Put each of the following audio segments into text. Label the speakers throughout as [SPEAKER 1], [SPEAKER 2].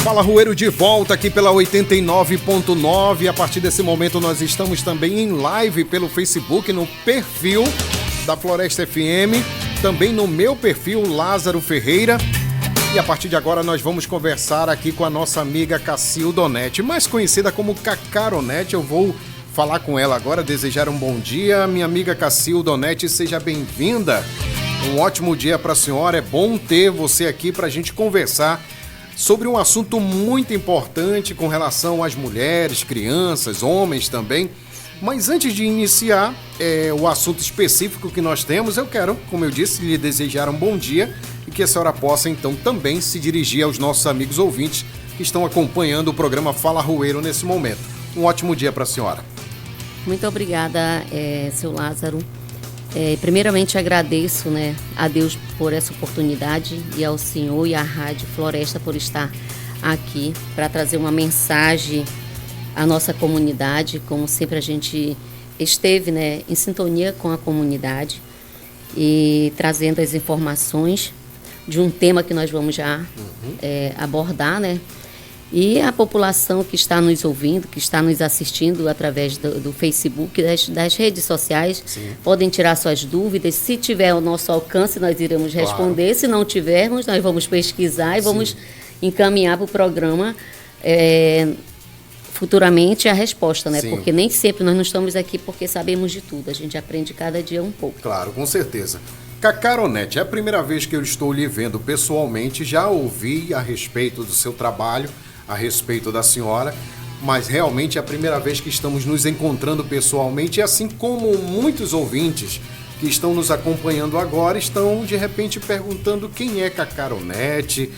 [SPEAKER 1] Fala Roeiro de volta aqui pela 89.9. A partir desse momento nós estamos também em live pelo Facebook, no perfil da Floresta FM, também no meu perfil Lázaro Ferreira. E a partir de agora nós vamos conversar aqui com a nossa amiga Cacilda Onete, mais conhecida como Cacaronete. Eu vou falar com ela agora, desejar um bom dia. Minha amiga Cacilda Onete, seja bem-vinda. Um ótimo dia para a senhora. É bom ter você aqui para a gente conversar sobre um assunto muito importante com relação às mulheres, crianças, homens também. Mas antes de iniciar o assunto específico que nós temos, eu quero, como eu disse, lhe desejar um bom dia e que a senhora possa, então, também se dirigir aos nossos amigos ouvintes que estão acompanhando o programa Fala Roeiro nesse momento. Um ótimo dia para a senhora.
[SPEAKER 2] Muito obrigada, seu Lázaro. Primeiramente agradeço, a Deus por essa oportunidade e ao senhor e à Rádio Floresta por estar aqui para trazer uma mensagem à nossa comunidade. Como sempre a gente esteve em sintonia com a comunidade e trazendo as informações de um tema que nós vamos já abordar, E a população que está nos ouvindo, que está nos assistindo através do Facebook, das redes sociais,
[SPEAKER 1] Sim.
[SPEAKER 2] podem tirar suas dúvidas. Se tiver ao nosso alcance, nós iremos responder.
[SPEAKER 1] Claro.
[SPEAKER 2] Se não tivermos, nós vamos pesquisar e vamos encaminhar para o programa futuramente a resposta,
[SPEAKER 1] Sim.
[SPEAKER 2] Porque nem sempre nós não estamos aqui porque sabemos de tudo. A gente aprende cada dia um pouco.
[SPEAKER 1] Claro, com certeza. Cacaronete, é a primeira vez que eu estou lhe vendo pessoalmente, já ouvi a respeito do seu trabalho, a respeito da senhora, mas realmente é a primeira vez que estamos nos encontrando pessoalmente, e assim como muitos ouvintes que estão nos acompanhando agora estão de repente perguntando quem é Cacaronete.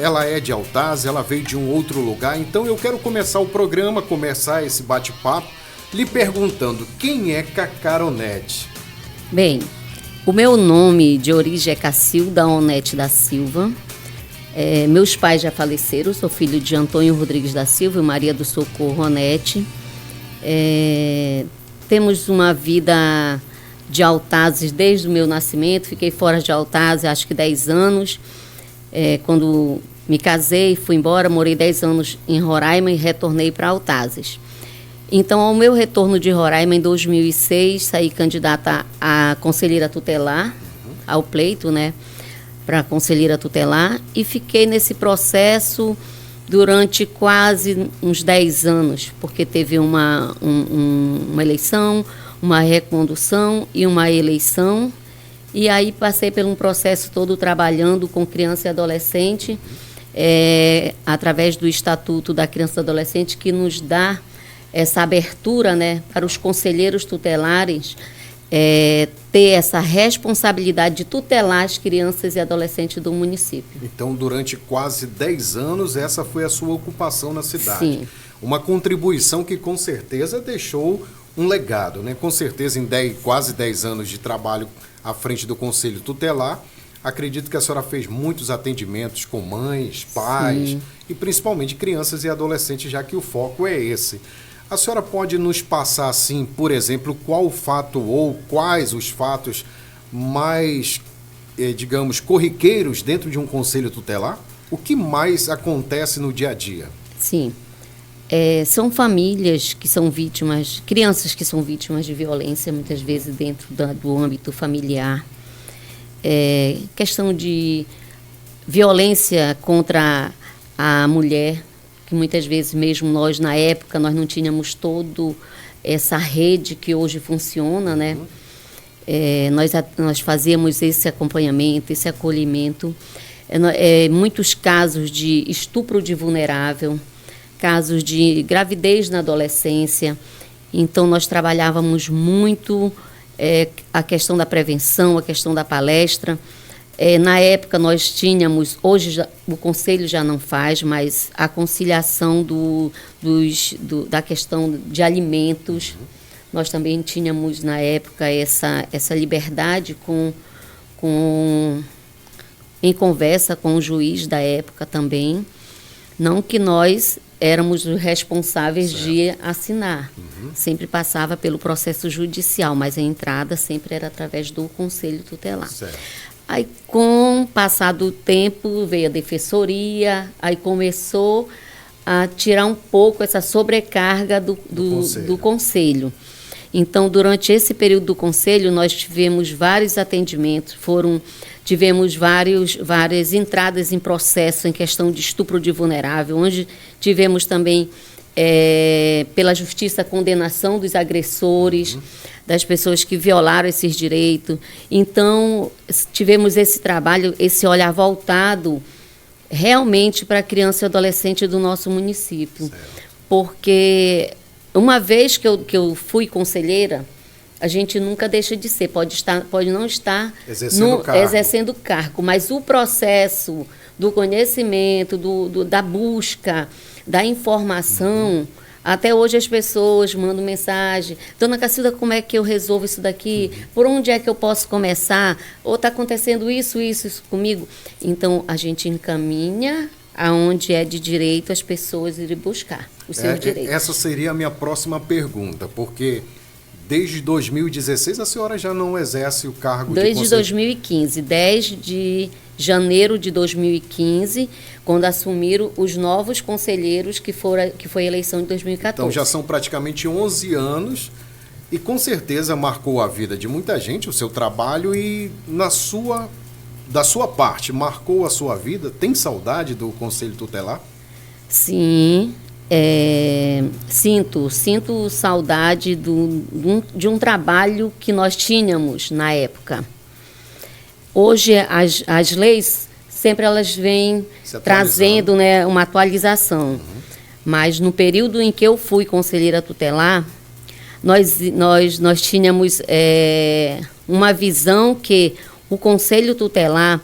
[SPEAKER 1] Ela é de Altaz, ela veio de um outro lugar, então eu quero começar o programa, começar esse bate-papo lhe perguntando quem é Cacaronete.
[SPEAKER 2] Bem, o meu nome de origem é Cacilda Onete da Silva. Meus pais já faleceram, sou filho de Antônio Rodrigues da Silva e Maria do Socorro Onete. Temos uma vida de Altazes desde o meu nascimento, fiquei fora de Altazes acho que 10 anos. Quando me casei, fui embora, morei 10 anos em Roraima e retornei para Altazes. Então, ao meu retorno de Roraima, em 2006, saí candidata a conselheira tutelar, ao pleito, para conselheira tutelar, e fiquei nesse processo durante quase uns 10 anos, porque teve uma eleição, uma recondução e uma eleição, e aí passei por um processo todo trabalhando com criança e adolescente, através do Estatuto da Criança e Adolescente, que nos dá essa abertura para os conselheiros tutelares ter essa responsabilidade de tutelar as crianças e adolescentes do município.
[SPEAKER 1] Então, durante quase 10 anos, essa foi a sua ocupação na cidade.
[SPEAKER 2] Sim.
[SPEAKER 1] Uma contribuição que, com certeza, deixou um legado, Com certeza, em quase 10 anos de trabalho à frente do Conselho Tutelar, acredito que a senhora fez muitos atendimentos com mães, pais,
[SPEAKER 2] Sim.
[SPEAKER 1] E principalmente crianças e adolescentes, já que o foco é esse. A senhora pode nos passar, assim, por exemplo, qual fato ou quais os fatos mais, digamos, corriqueiros dentro de um conselho tutelar? O que mais acontece no dia a dia?
[SPEAKER 2] Sim. São famílias que são vítimas, crianças que são vítimas de violência, muitas vezes dentro do âmbito familiar. Questão de violência contra a mulher, que muitas vezes mesmo nós, na época, nós não tínhamos toda essa rede que hoje funciona, Nós fazíamos esse acompanhamento, esse acolhimento. Muitos casos de estupro de vulnerável, casos de gravidez na adolescência. Então, nós trabalhávamos muito a questão da prevenção, a questão da palestra. Na época nós tínhamos, hoje o Conselho já não faz, mas a conciliação da questão de alimentos. Nós também tínhamos na época essa liberdade em conversa com o juiz da época também. Não que nós éramos os responsáveis certo. De assinar. Sempre passava pelo processo judicial, mas a entrada sempre era através do Conselho Tutelar.
[SPEAKER 1] Certo.
[SPEAKER 2] Aí, com o passar do tempo, veio a defensoria, aí começou a tirar um pouco essa sobrecarga do conselho. Então, durante esse período do conselho, nós tivemos vários atendimentos, tivemos várias entradas em processo em questão de estupro de vulnerável, onde tivemos também, pela justiça, a condenação dos agressores, das pessoas que violaram esses direitos. Então, tivemos esse trabalho, esse olhar voltado realmente para a criança e adolescente do nosso município. Certo. Porque, uma vez que eu fui conselheira, a gente nunca deixa de ser, pode não estar exercendo cargo, mas o processo do conhecimento, da busca, da informação, até hoje as pessoas mandam mensagem: Dona Cacilda, como é que eu resolvo isso daqui? Por onde é que eu posso começar? Ou está acontecendo isso comigo? Então, a gente encaminha aonde é de direito as pessoas irem buscar os seus direitos.
[SPEAKER 1] Essa seria a minha próxima pergunta, porque desde 2016 a senhora já não exerce o cargo de conselheira? Desde
[SPEAKER 2] 2015, 10 de janeiro de 2015, quando assumiram os novos conselheiros, que foi a eleição de 2014.
[SPEAKER 1] Então já são praticamente 11 anos e com certeza marcou a vida de muita gente, o seu trabalho, e da sua parte, marcou a sua vida? Tem saudade do Conselho Tutelar?
[SPEAKER 2] Sim, sinto saudade de um trabalho que nós tínhamos na época. Hoje, as leis, sempre elas vêm trazendo, né, uma atualização. Mas no período em que eu fui conselheira tutelar, nós tínhamos uma visão que o Conselho Tutelar,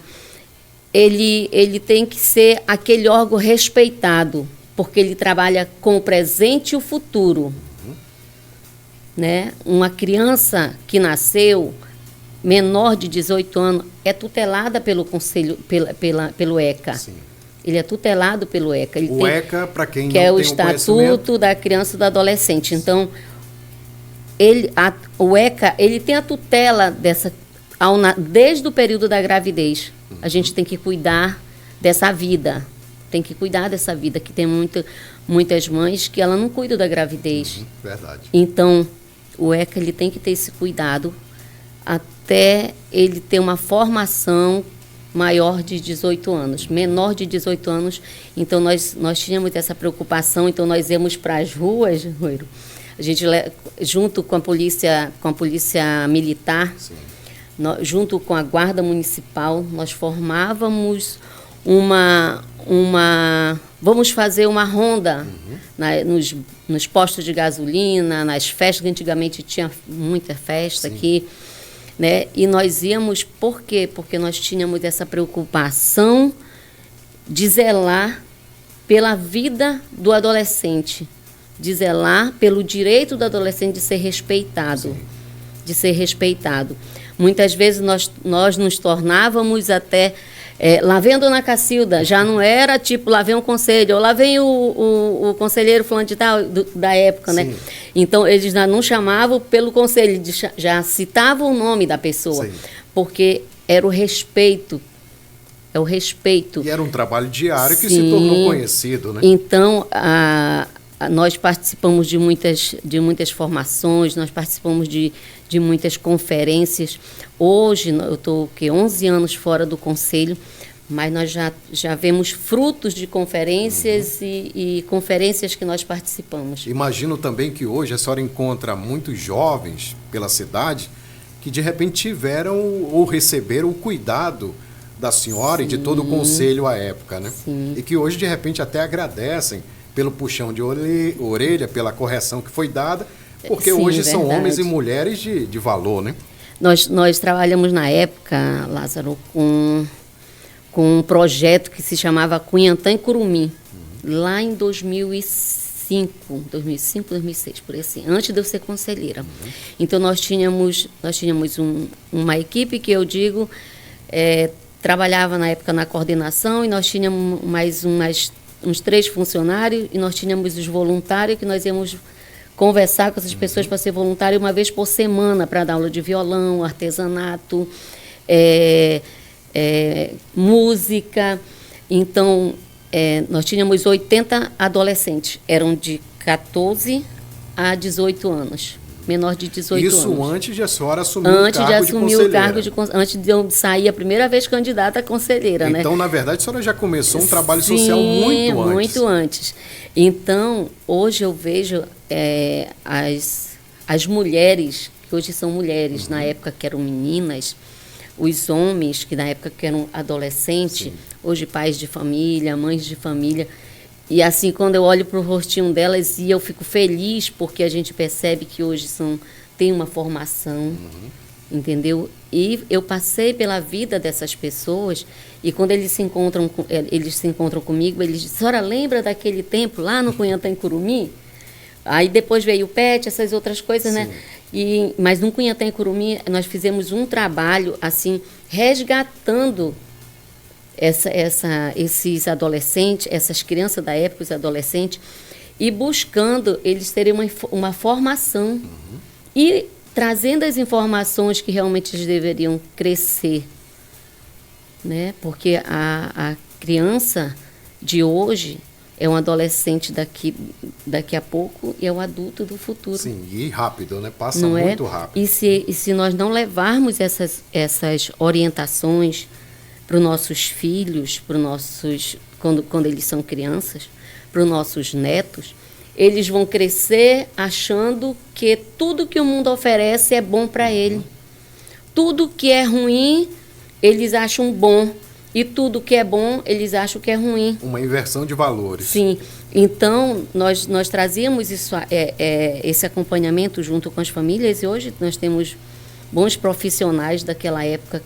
[SPEAKER 2] ele tem que ser aquele órgão respeitado, porque ele trabalha com o presente e o futuro. Né? Uma criança que nasceu menor de 18 anos é tutelada pelo Conselho, pelo ECA. Sim. Ele é tutelado pelo ECA.
[SPEAKER 1] ECA, para quem não
[SPEAKER 2] tem o Estatuto da Criança e do Adolescente. Então, o ECA, ele tem a tutela desde o período da gravidez. A gente tem que cuidar dessa vida. Tem que cuidar dessa vida, que tem muitas mães que ela não cuidam da gravidez.
[SPEAKER 1] Verdade.
[SPEAKER 2] Então, o ECA, ele tem que ter esse cuidado até ele ter uma formação maior de 18 anos, menor de 18 anos. Então, nós tínhamos essa preocupação, então nós íamos para as ruas, a gente, junto com a polícia militar, junto com a Guarda Municipal, nós formávamos vamos fazer uma ronda nos postos de gasolina, nas festas, que antigamente tinha muita festa. Sim. Aqui, né? E nós íamos, por quê? Porque nós tínhamos essa preocupação de zelar pela vida do adolescente, de zelar pelo direito do adolescente de ser respeitado. Sim. De ser respeitado. Muitas vezes nós nos tornávamos até... lá vem a Dona Cacilda, já não era tipo, lá vem um conselho, ou lá vem o conselheiro fulano de tal, da época, né? Então, eles não chamavam pelo conselho, já citavam o nome da pessoa. Sim. Porque era o respeito. É o respeito.
[SPEAKER 1] E era um trabalho diário que se tornou conhecido, né?
[SPEAKER 2] Então, nós participamos de muitas formações, nós participamos de muitas conferências. Hoje, eu estou 11 anos fora do Conselho, mas nós já vemos frutos de conferências e conferências que nós participamos.
[SPEAKER 1] Imagino também que hoje a senhora encontra muitos jovens pela cidade que de repente tiveram ou receberam o cuidado da senhora. Sim. E de todo o Conselho à época, né? Sim. E que hoje de repente até agradecem pelo puxão de orelha, pela correção que foi dada, porque
[SPEAKER 2] Sim,
[SPEAKER 1] hoje são homens e mulheres de valor, né?
[SPEAKER 2] Nós trabalhamos na época, Lázaro, com um projeto que se chamava Cunhantã e Curumim, lá em 2005, 2006, por aí assim, antes de eu ser conselheira. Então, nós tínhamos uma equipe que eu digo, trabalhava na época na coordenação, e nós tínhamos mais uns 3 funcionários, e nós tínhamos os voluntários, que nós íamos conversar com essas pessoas para ser voluntário uma vez por semana, para dar aula de violão, artesanato, música. Então, nós tínhamos 80 adolescentes, eram de 14 a 18 anos, menor de 18 anos.
[SPEAKER 1] Isso antes de a senhora assumir o cargo de conselheira.
[SPEAKER 2] Antes de eu sair a primeira vez candidata a conselheira, né?
[SPEAKER 1] Então, na verdade, a senhora já começou um trabalho social muito antes.
[SPEAKER 2] Muito antes. Então, hoje eu vejo as mulheres, que hoje são mulheres, na época que eram meninas, os homens, que na época que eram adolescentes, hoje pais de família, mães de família. E assim, quando eu olho para o rostinho delas, e eu fico feliz, porque a gente percebe que hoje têm uma formação, entendeu? E eu passei pela vida dessas pessoas, e quando eles se encontram comigo, eles dizem: senhora, lembra daquele tempo lá no Cunhantã em Curumim? Aí depois veio o PET, essas outras coisas, né? Mas no Cunhantã em Curumim, nós fizemos um trabalho, assim, resgatando esses adolescentes, essas crianças da época, os adolescentes, e buscando eles terem uma formação e trazendo as informações que realmente eles deveriam crescer, né? Porque a criança de hoje é um adolescente daqui a pouco e é um adulto do futuro.
[SPEAKER 1] Sim, e rápido, né? Passa muito rápido.
[SPEAKER 2] E se nós não levarmos essas orientações para os nossos filhos, quando eles são crianças, para os nossos netos, eles vão crescer achando que tudo que o mundo oferece é bom para ele. Tudo que é ruim, eles acham bom. E tudo que é bom, eles acham que é ruim.
[SPEAKER 1] Uma inversão de valores.
[SPEAKER 2] Sim. Então, nós trazíamos esse acompanhamento junto com as famílias, e hoje nós temos bons profissionais daquela época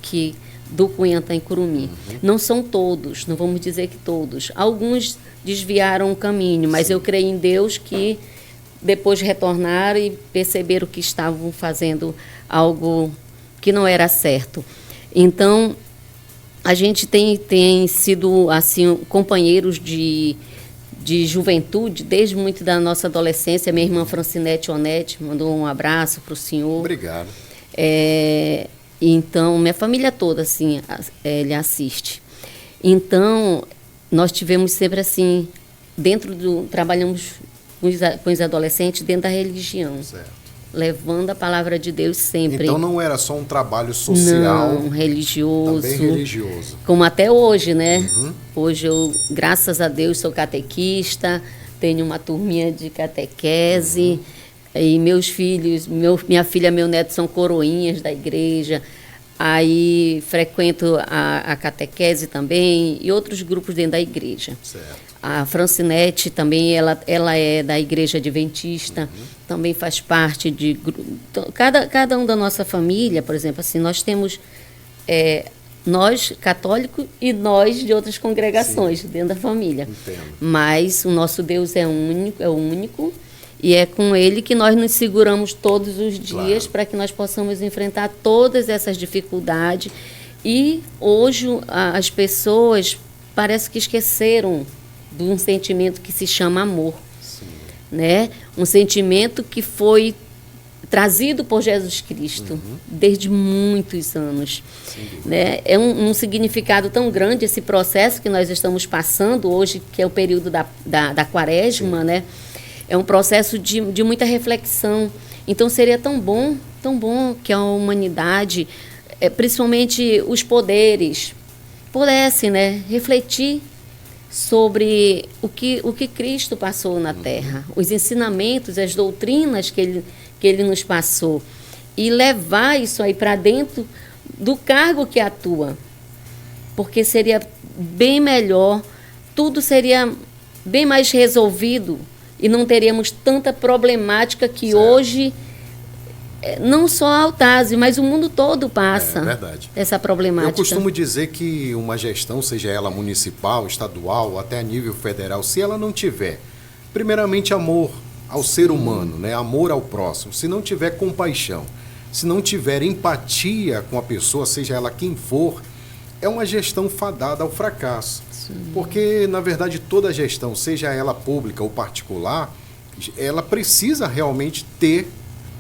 [SPEAKER 2] do Cunhantã em Curumim. Não são todos, não vamos dizer que todos. Alguns desviaram o caminho, mas eu creio em Deus que depois retornaram e perceberam que estavam fazendo algo que não era certo. Então, a gente tem sido assim companheiros de juventude desde muito da nossa adolescência. Minha irmã Francinete Onete mandou um abraço para o senhor.
[SPEAKER 1] Obrigado.
[SPEAKER 2] Então, minha família toda, assim, ele assiste. Então, nós tivemos sempre, assim, trabalhamos com os adolescentes dentro da religião. Certo. Levando a palavra de Deus sempre.
[SPEAKER 1] Então, não era só um trabalho social.
[SPEAKER 2] Não, religioso.
[SPEAKER 1] Também religioso.
[SPEAKER 2] Como até hoje, né? Hoje eu, graças a Deus, sou catequista, tenho uma turminha de catequese. E meus filhos, minha filha e meu neto são coroinhas da igreja. Aí frequento a catequese também e outros grupos dentro da igreja. Certo. A Francinete também, ela é da igreja adventista, também faz parte de... Cada um da nossa família, por exemplo, assim, nós temos... nós, católicos, e nós de outras congregações dentro da família. Entendo. Mas o nosso Deus é o único. E é com ele que nós nos seguramos todos os dias para que nós possamos enfrentar todas essas dificuldades. E hoje as pessoas parece que esqueceram de um sentimento que se chama amor. Sim. Né? Um sentimento que foi trazido por Jesus Cristo desde muitos anos. Né? É um significado tão grande esse processo que nós estamos passando hoje, que é o período da quaresma, né? É um processo de muita reflexão. Então, seria tão bom que a humanidade, principalmente os poderes, pudessem, né, refletir sobre o que Cristo passou na Terra, os ensinamentos, as doutrinas que ele nos passou, e levar isso aí para dentro do cargo que atua. Porque seria bem melhor, tudo seria bem mais resolvido, e não teríamos tanta problemática que hoje, não só a Altazes, mas o mundo todo passa essa problemática.
[SPEAKER 1] Eu costumo dizer que uma gestão, seja ela municipal, estadual, até a nível federal, se ela não tiver, primeiramente, amor ao ser humano, né? Amor ao próximo, se não tiver compaixão, se não tiver empatia com a pessoa, seja ela quem for, é uma gestão fadada ao fracasso. Porque, na verdade, toda gestão, seja ela pública ou particular, ela precisa realmente ter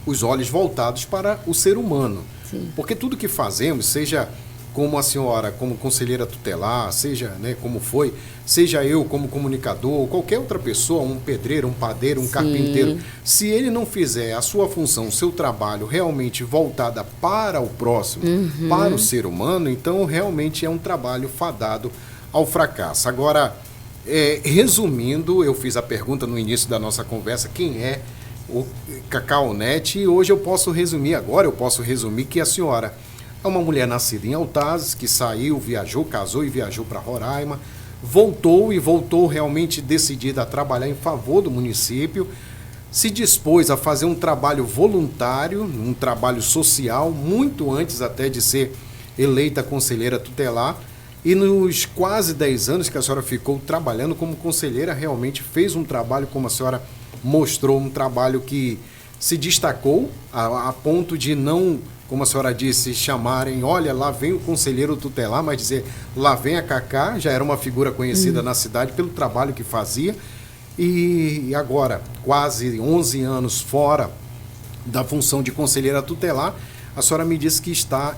[SPEAKER 1] os olhos voltados para o ser humano. Sim. Porque tudo que fazemos, seja como a senhora, como conselheira tutelar, seja, né, como foi, seja eu como comunicador, ou qualquer outra pessoa, um pedreiro, um padeiro, um carpinteiro, se ele não fizer a sua função, o seu trabalho realmente voltada para o próximo, para o ser humano, então realmente é um trabalho fadado ao fracasso. Agora, resumindo, eu fiz a pergunta no início da nossa conversa, quem é o Cacau Netti, e hoje eu posso resumir que a senhora é uma mulher nascida em Altazes, que saiu, viajou, casou e viajou para Roraima, voltou realmente decidida a trabalhar em favor do município, se dispôs a fazer um trabalho voluntário, um trabalho social, muito antes até de ser eleita conselheira tutelar, e nos quase 10 anos que a senhora ficou trabalhando como conselheira, realmente fez um trabalho, como a senhora mostrou, um trabalho que se destacou a ponto de não, como a senhora disse, chamarem, olha, lá vem o conselheiro tutelar, mas dizer, lá vem a Cacá, já era uma figura conhecida na cidade pelo trabalho que fazia, e agora, quase 11 anos fora da função de conselheira tutelar, a senhora me disse que está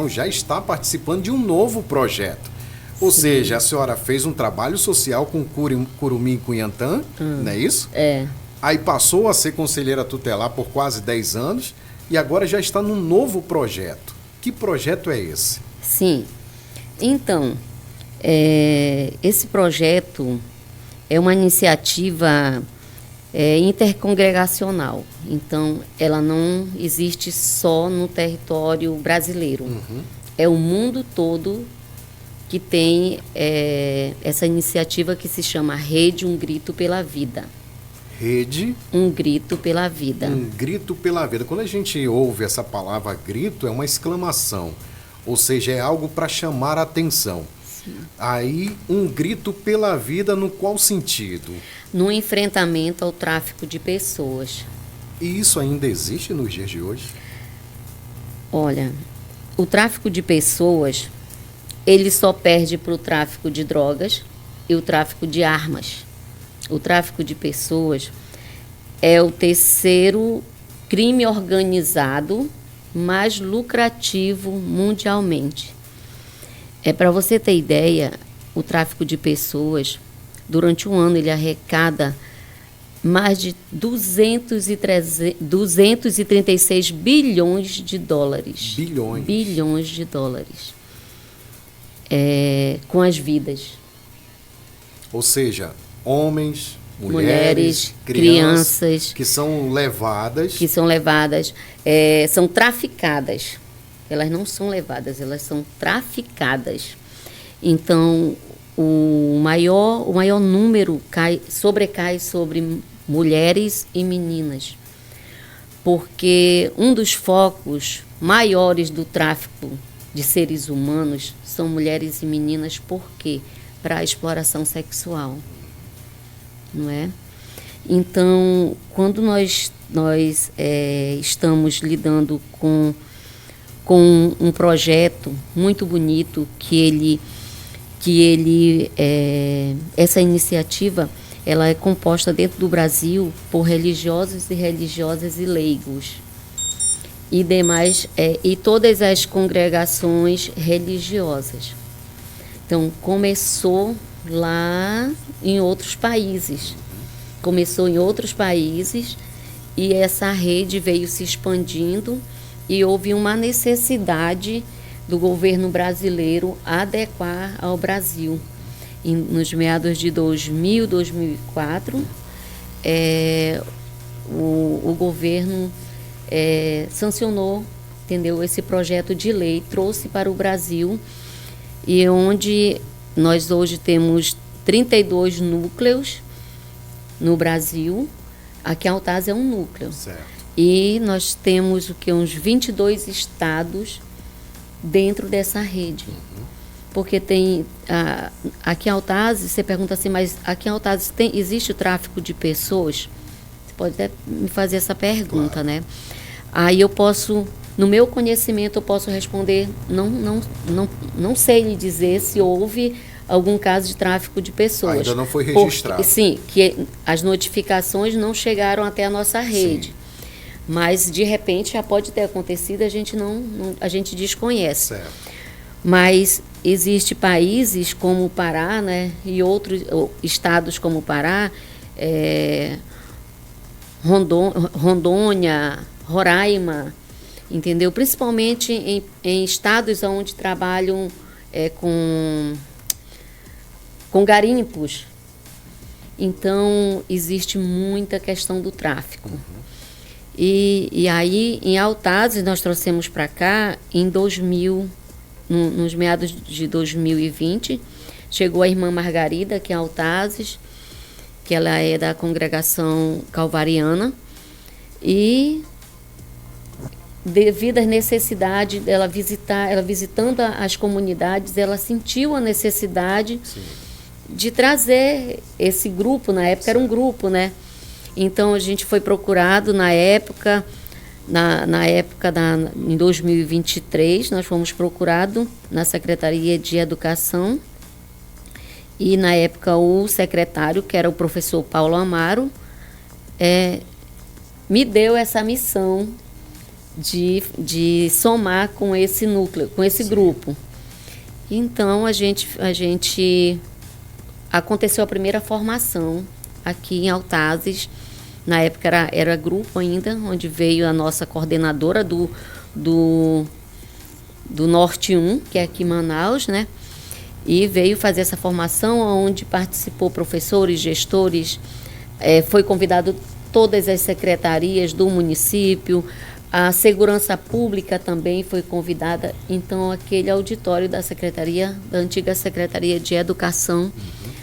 [SPEAKER 1] já está participando de um novo projeto. Ou seja, a senhora fez um trabalho social com Curumim e Cunhantã, não é isso?
[SPEAKER 2] É.
[SPEAKER 1] Aí passou a ser conselheira tutelar por quase 10 anos e agora já está num novo projeto. Que projeto é esse?
[SPEAKER 2] Sim. Então, esse projeto é uma iniciativa intercongregacional. Então, ela não existe só no território brasileiro. É o mundo todo que tem essa iniciativa que se chama Rede Um Grito pela Vida.
[SPEAKER 1] Rede
[SPEAKER 2] Um Grito pela Vida.
[SPEAKER 1] Um Grito pela Vida. Quando a gente ouve essa palavra grito, é uma exclamação. Ou seja, é algo para chamar a atenção.
[SPEAKER 2] Sim.
[SPEAKER 1] Aí, um grito pela vida, no qual sentido?
[SPEAKER 2] No enfrentamento ao tráfico de pessoas.
[SPEAKER 1] E isso ainda existe nos dias de hoje?
[SPEAKER 2] Olha, o tráfico de pessoas, ele só perde para o tráfico de drogas e o tráfico de armas. O tráfico de pessoas é o terceiro crime organizado mais lucrativo mundialmente. Para você ter ideia, o tráfico de pessoas, durante um ano, ele arrecada mais de 236 bilhões de dólares.
[SPEAKER 1] Bilhões.
[SPEAKER 2] Bilhões de dólares. Com as vidas.
[SPEAKER 1] Ou seja, homens,
[SPEAKER 2] mulheres, crianças
[SPEAKER 1] que são levadas.
[SPEAKER 2] São traficadas. Elas não são levadas, elas são traficadas. Então, o maior número sobrecai sobre mulheres e meninas. Porque um dos focos maiores do tráfico de seres humanos são mulheres e meninas. Por quê? Para a exploração sexual. Não é? Então, quando nós estamos lidando com um projeto muito bonito essa iniciativa, ela é composta dentro do Brasil por religiosos e religiosas e leigos e demais e todas as congregações religiosas. Então, começou lá em outros países. E essa rede veio se expandindo e houve uma necessidade do governo brasileiro adequar ao Brasil. Nos meados de 2000, 2004, o governo sancionou, entendeu, esse projeto de lei, trouxe para o Brasil, e onde nós hoje temos 32 núcleos no Brasil. Aqui em Altazes é um núcleo.
[SPEAKER 1] Certo.
[SPEAKER 2] E nós temos uns 22 estados dentro dessa rede. Porque tem... aqui em Altazes, você pergunta assim, mas aqui em Altazes existe o tráfico de pessoas? Você pode até me fazer essa pergunta, claro, né? Aí eu posso... No meu conhecimento, eu posso responder, não sei lhe dizer se houve algum caso de tráfico de pessoas.
[SPEAKER 1] Ainda não foi registrado.
[SPEAKER 2] Sim, que as notificações não chegaram até a nossa rede. Sim. Mas, de repente, já pode ter acontecido, a gente desconhece.
[SPEAKER 1] Certo.
[SPEAKER 2] Mas existem países como o Pará, né, e outros estados como o Pará, Rondônia, Roraima, entendeu? Principalmente em estados onde trabalham com garimpos. Então, existe muita questão do tráfico. E aí, em Altazes, nós trouxemos para cá em 2000, nos meados de 2020, chegou a irmã Margarida, aqui em Altazes, que ela é da congregação calvariana, e devido às necessidades dela visitar, ela visitando as comunidades, ela sentiu a necessidade
[SPEAKER 1] Sim.
[SPEAKER 2] de trazer esse grupo. Na época era um grupo, né? Então a gente foi procurado na época, em 2023, nós fomos procurados na Secretaria de Educação, e na época o secretário, que era o professor Paulo Amaro, me deu essa missão de somar com esse núcleo, com esse grupo. Então aconteceu a primeira formação aqui em Altazes. Na época era grupo ainda, onde veio a nossa coordenadora do Norte 1, que é aqui em Manaus, né? E veio fazer essa formação, onde participou professores, gestores, foi convidado todas as secretarias do município, a segurança pública também foi convidada. Então, aquele auditório da antiga Secretaria de Educação,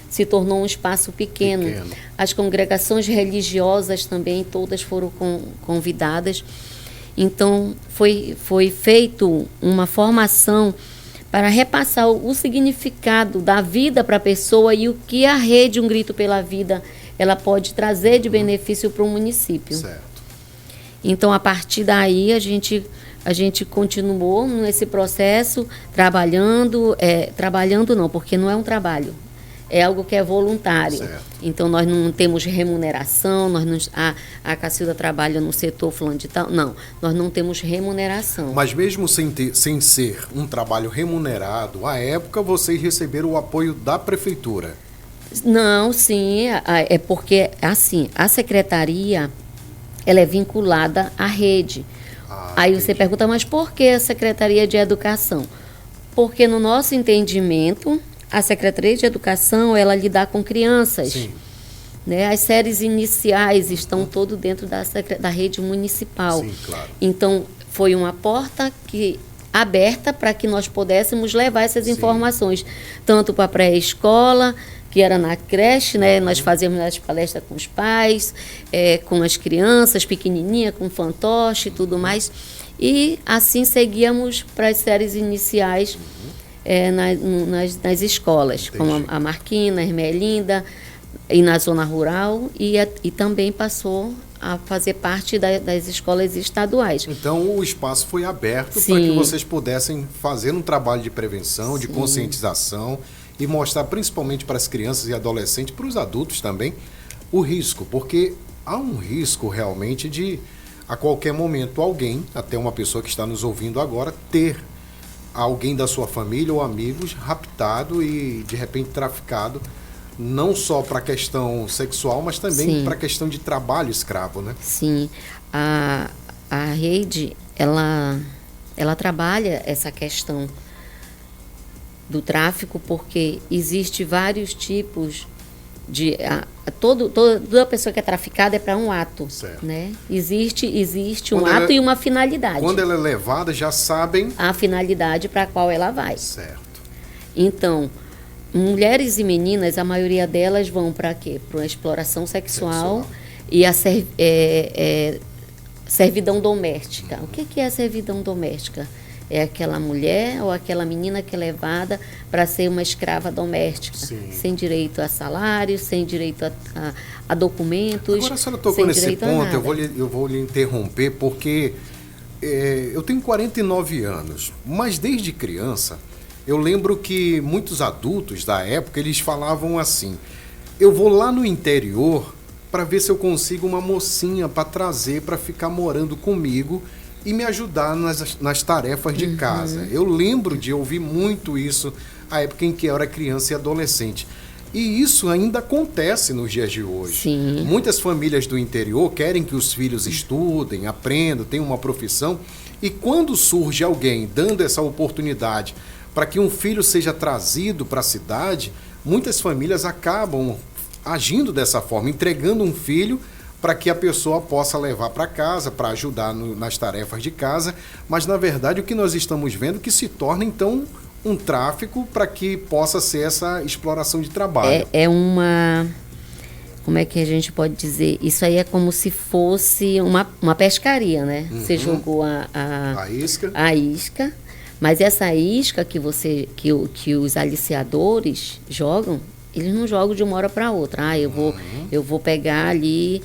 [SPEAKER 2] se tornou um espaço pequeno. As congregações religiosas também, todas foram convidadas. Então, foi feito uma formação para repassar o significado da vida para a pessoa e o que a rede Um Grito pela Vida ela pode trazer de benefício para o município.
[SPEAKER 1] Certo.
[SPEAKER 2] Então, a partir daí, a gente continuou nesse processo, trabalhando não, porque não é um trabalho, é algo que é voluntário.
[SPEAKER 1] Certo.
[SPEAKER 2] Então, nós não temos remuneração, a Cacilda trabalha no setor fulano de tal, não, nós não temos remuneração.
[SPEAKER 1] Mas mesmo sem ser um trabalho remunerado, à época vocês receberam o apoio da prefeitura?
[SPEAKER 2] Não, sim, é porque, assim, a secretaria, ela é vinculada à rede. Aí
[SPEAKER 1] entendi.
[SPEAKER 2] você pergunta, mas por que a Secretaria de Educação? Porque no nosso entendimento, a Secretaria de Educação, ela lida com crianças.
[SPEAKER 1] Sim.
[SPEAKER 2] Né? As séries iniciais estão todo dentro da rede municipal.
[SPEAKER 1] Sim, claro.
[SPEAKER 2] Então, foi uma porta aberta para que nós pudéssemos levar essas informações, tanto para a pré-escola, que era na creche, né? Nós fazíamos as palestras com os pais, com as crianças pequenininhas, com fantoche e tudo mais. E assim seguíamos para as séries iniciais nas escolas,
[SPEAKER 1] Entendi.
[SPEAKER 2] como a Marquina, a Ermelinda, e na zona rural, e também passou a fazer parte das escolas estaduais.
[SPEAKER 1] Então, o espaço foi aberto para que vocês pudessem fazer um trabalho de prevenção, de conscientização, e mostrar principalmente para as crianças e adolescentes, para os adultos também, o risco, porque há um risco realmente de, a qualquer momento, alguém, até uma pessoa que está nos ouvindo agora, ter alguém da sua família ou amigos raptado e, de repente, traficado, não só para a questão sexual, mas também para a questão de trabalho escravo, né?
[SPEAKER 2] Sim, a rede, ela trabalha essa questão do tráfico, porque existe vários tipos de... Toda pessoa que é traficada é para um ato, né? Existe um ato e uma finalidade.
[SPEAKER 1] Quando ela é levada, já sabem...
[SPEAKER 2] a finalidade para a qual ela vai.
[SPEAKER 1] Certo.
[SPEAKER 2] Então, mulheres e meninas, a maioria delas vão para quê? Para a exploração sexual e a servidão doméstica. O que é a servidão doméstica? É aquela mulher ou aquela menina que é levada para ser uma escrava doméstica, sem direito a salário, sem direito a documentos.
[SPEAKER 1] Agora, a senhora tocou nesse ponto, eu vou lhe interromper, porque eu tenho 49 anos, mas desde criança, eu lembro que muitos adultos da época, eles falavam assim, eu vou lá no interior para ver se eu consigo uma mocinha para trazer, para ficar morando comigo e me ajudar nas tarefas de casa. Eu lembro de ouvir muito isso na época em que eu era criança e adolescente. E isso ainda acontece nos dias de hoje.
[SPEAKER 2] Sim.
[SPEAKER 1] Muitas famílias do interior querem que os filhos estudem, aprendam, tenham uma profissão. E quando surge alguém dando essa oportunidade para que um filho seja trazido para a cidade, muitas famílias acabam agindo dessa forma, entregando um filho para que a pessoa possa levar para casa, para ajudar nas tarefas de casa. Mas, na verdade, o que nós estamos vendo é que se torna, então, um tráfico para que possa ser essa exploração de trabalho.
[SPEAKER 2] É uma... Como é que a gente pode dizer? Isso aí é como se fosse uma pescaria, né? Você jogou
[SPEAKER 1] A isca.
[SPEAKER 2] A isca, mas essa isca que os aliciadores jogam, eles não jogam de uma hora para outra. Eu vou pegar ali,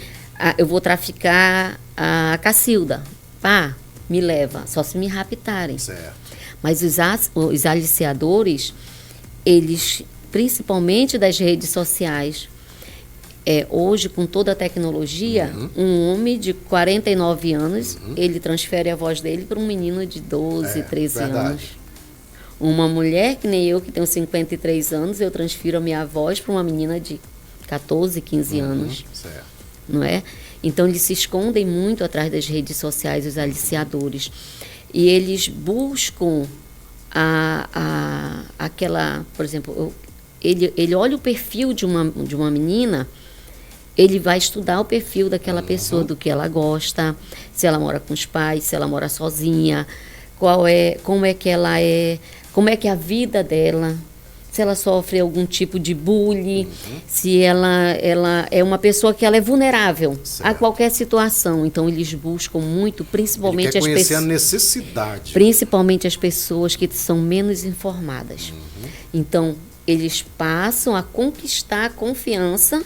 [SPEAKER 2] eu vou traficar a Cacilda. Pá, me leva, só se me raptarem.
[SPEAKER 1] Certo.
[SPEAKER 2] Mas os aliciadores, eles, principalmente das redes sociais, hoje, com toda a tecnologia, um homem de 49 anos, ele transfere a voz dele para um menino de 12, 13 anos. Uma mulher, que nem eu, que tenho 53 anos, eu transfiro a minha voz para uma menina de 14, 15 anos.
[SPEAKER 1] Certo.
[SPEAKER 2] Não é? Então, eles se escondem muito atrás das redes sociais, os aliciadores. E eles buscam aquela... Por exemplo, ele olha o perfil de uma menina, ele vai estudar o perfil daquela pessoa, do que ela gosta, se ela mora com os pais, se ela mora sozinha, como é que ela é, como é que é a vida dela, se ela sofre algum tipo de bullying, se ela é uma pessoa que ela é vulnerável a qualquer situação. Então, eles buscam muito, principalmente
[SPEAKER 1] as pessoas... a necessidade.
[SPEAKER 2] Principalmente as pessoas que são menos informadas. Então, eles passam a conquistar a confiança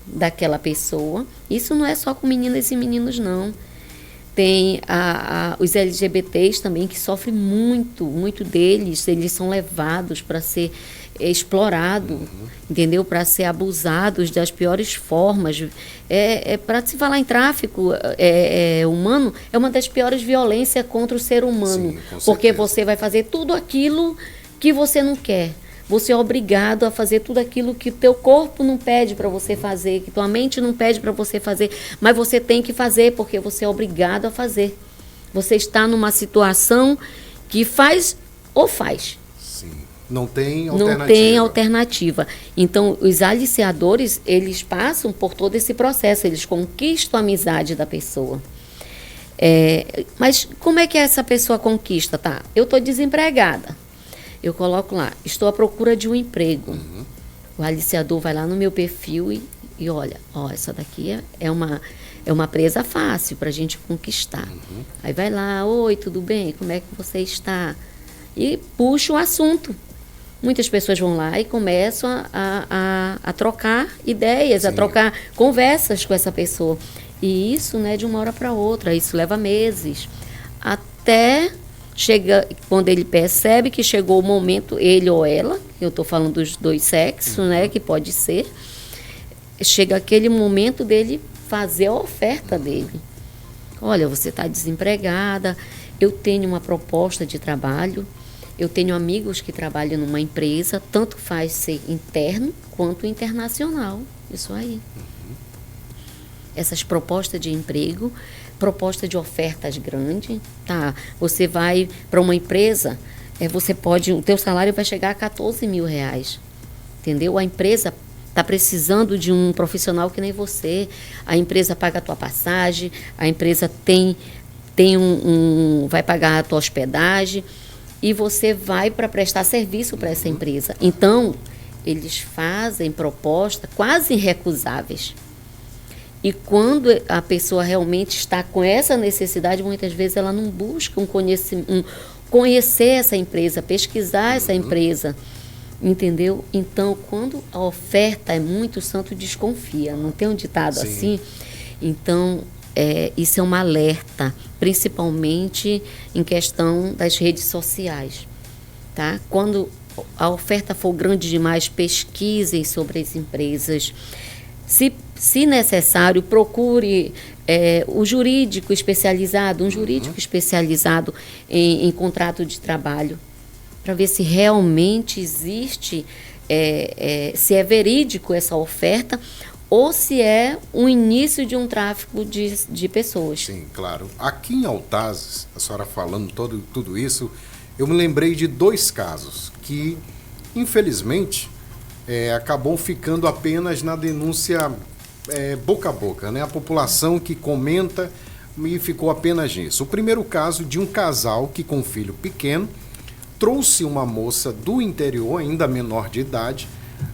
[SPEAKER 2] daquela pessoa. Isso não é só com meninas e meninos, não. Tem os LGBTs também, que sofrem muito deles. Eles são levados para ser explorados, entendeu? Para ser abusados das piores formas. Para se falar em tráfico humano, é uma das piores violências contra o ser humano.
[SPEAKER 1] Sim,
[SPEAKER 2] porque você vai fazer tudo aquilo que você não quer. Você é obrigado a fazer tudo aquilo que o teu corpo não pede para você fazer, que tua mente não pede para você fazer, mas você tem que fazer porque você é obrigado a fazer. Você está numa situação que faz ou faz.
[SPEAKER 1] Sim. Não tem alternativa.
[SPEAKER 2] Não tem alternativa. Então, os aliciadores, eles passam por todo esse processo, eles conquistam a amizade da pessoa. Mas como é que essa pessoa conquista? Tá, eu estou desempregada. Eu coloco lá, estou à procura de um emprego. O aliciador vai lá no meu perfil e olha, essa daqui é uma presa fácil para a gente conquistar. Aí vai lá, oi, tudo bem? Como é que você está? E puxa o assunto. Muitas pessoas vão lá e começam a trocar ideias, a trocar conversas com essa pessoa. E isso não é de uma hora para outra, isso leva meses. Até... chega, quando ele percebe que chegou o momento, ele ou ela, eu estou falando dos dois sexos, né, que pode ser, chega aquele momento dele fazer a oferta dele. Olha, você está desempregada, eu tenho uma proposta de trabalho, eu tenho amigos que trabalham numa empresa, tanto faz ser interno quanto internacional, isso aí. Essas propostas de emprego, proposta de ofertas grandes, tá? Você vai para uma empresa, o teu salário vai chegar a 14 mil reais, entendeu? A empresa está precisando de um profissional que nem você, a empresa paga a tua passagem, a empresa vai pagar a tua hospedagem e você vai para prestar serviço para essa empresa. Então, eles fazem propostas quase irrecusáveis. E quando a pessoa realmente está com essa necessidade, muitas vezes ela não busca conhecer essa empresa, pesquisar essa empresa, entendeu? Então, quando a oferta é muito, o santo desconfia, não tem um ditado assim? Então, isso é um alerta, principalmente em questão das redes sociais, tá? Quando a oferta for grande demais, pesquisem sobre as empresas, Se necessário, procure o jurídico especializado, um jurídico especializado em contrato de trabalho, para ver se realmente existe, se é verídico essa oferta ou se é o início de um tráfico de pessoas.
[SPEAKER 1] Sim, claro. Aqui em Altazes, a senhora falando tudo isso, eu me lembrei de 2 casos que, infelizmente, acabou ficando apenas na denúncia boca a boca, né? A população que comenta e ficou apenas nisso. O primeiro caso de um casal que, com um filho pequeno, trouxe uma moça do interior, ainda menor de idade,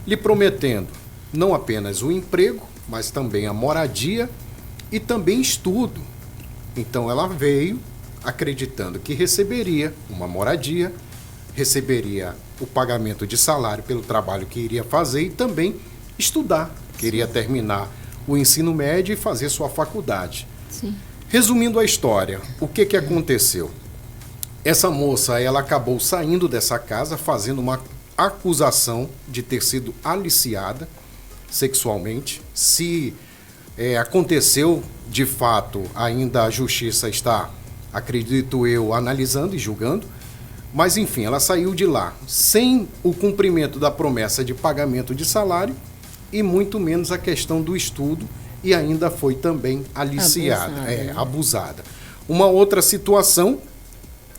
[SPEAKER 1] lhe prometendo não apenas o emprego, mas também a moradia e também estudo. Então ela veio acreditando que receberia uma moradia, receberia o pagamento de salário pelo trabalho que iria fazer e também estudar. Queria terminar o ensino médio e fazer sua faculdade.
[SPEAKER 2] Sim.
[SPEAKER 1] Resumindo a história, o que aconteceu? Essa moça, ela acabou saindo dessa casa fazendo uma acusação de ter sido aliciada sexualmente. Se aconteceu, de fato, ainda a justiça está, acredito eu, analisando e julgando. Mas, enfim, ela saiu de lá sem o cumprimento da promessa de pagamento de salário e muito menos a questão do estudo e ainda foi também aliciada, abusada. Uma outra situação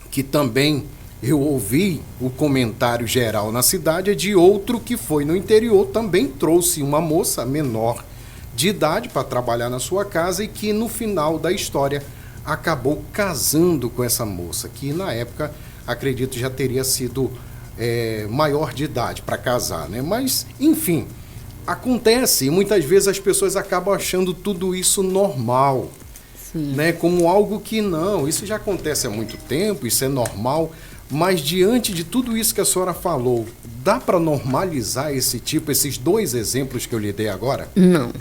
[SPEAKER 1] que também eu ouvi o comentário geral na cidade é de outro que foi no interior, também trouxe uma moça menor de idade para trabalhar na sua casa e que no final da história acabou casando com essa moça, que na época, acredito, já teria sido maior de idade para casar, né? Mas, enfim, acontece e muitas vezes as pessoas acabam achando tudo isso normal.
[SPEAKER 2] Sim.
[SPEAKER 1] Né? Como algo que não, isso já acontece há muito tempo, isso é normal, mas diante de tudo isso que a senhora falou, dá para normalizar esses 2 exemplos que eu lhe dei agora?
[SPEAKER 2] Não,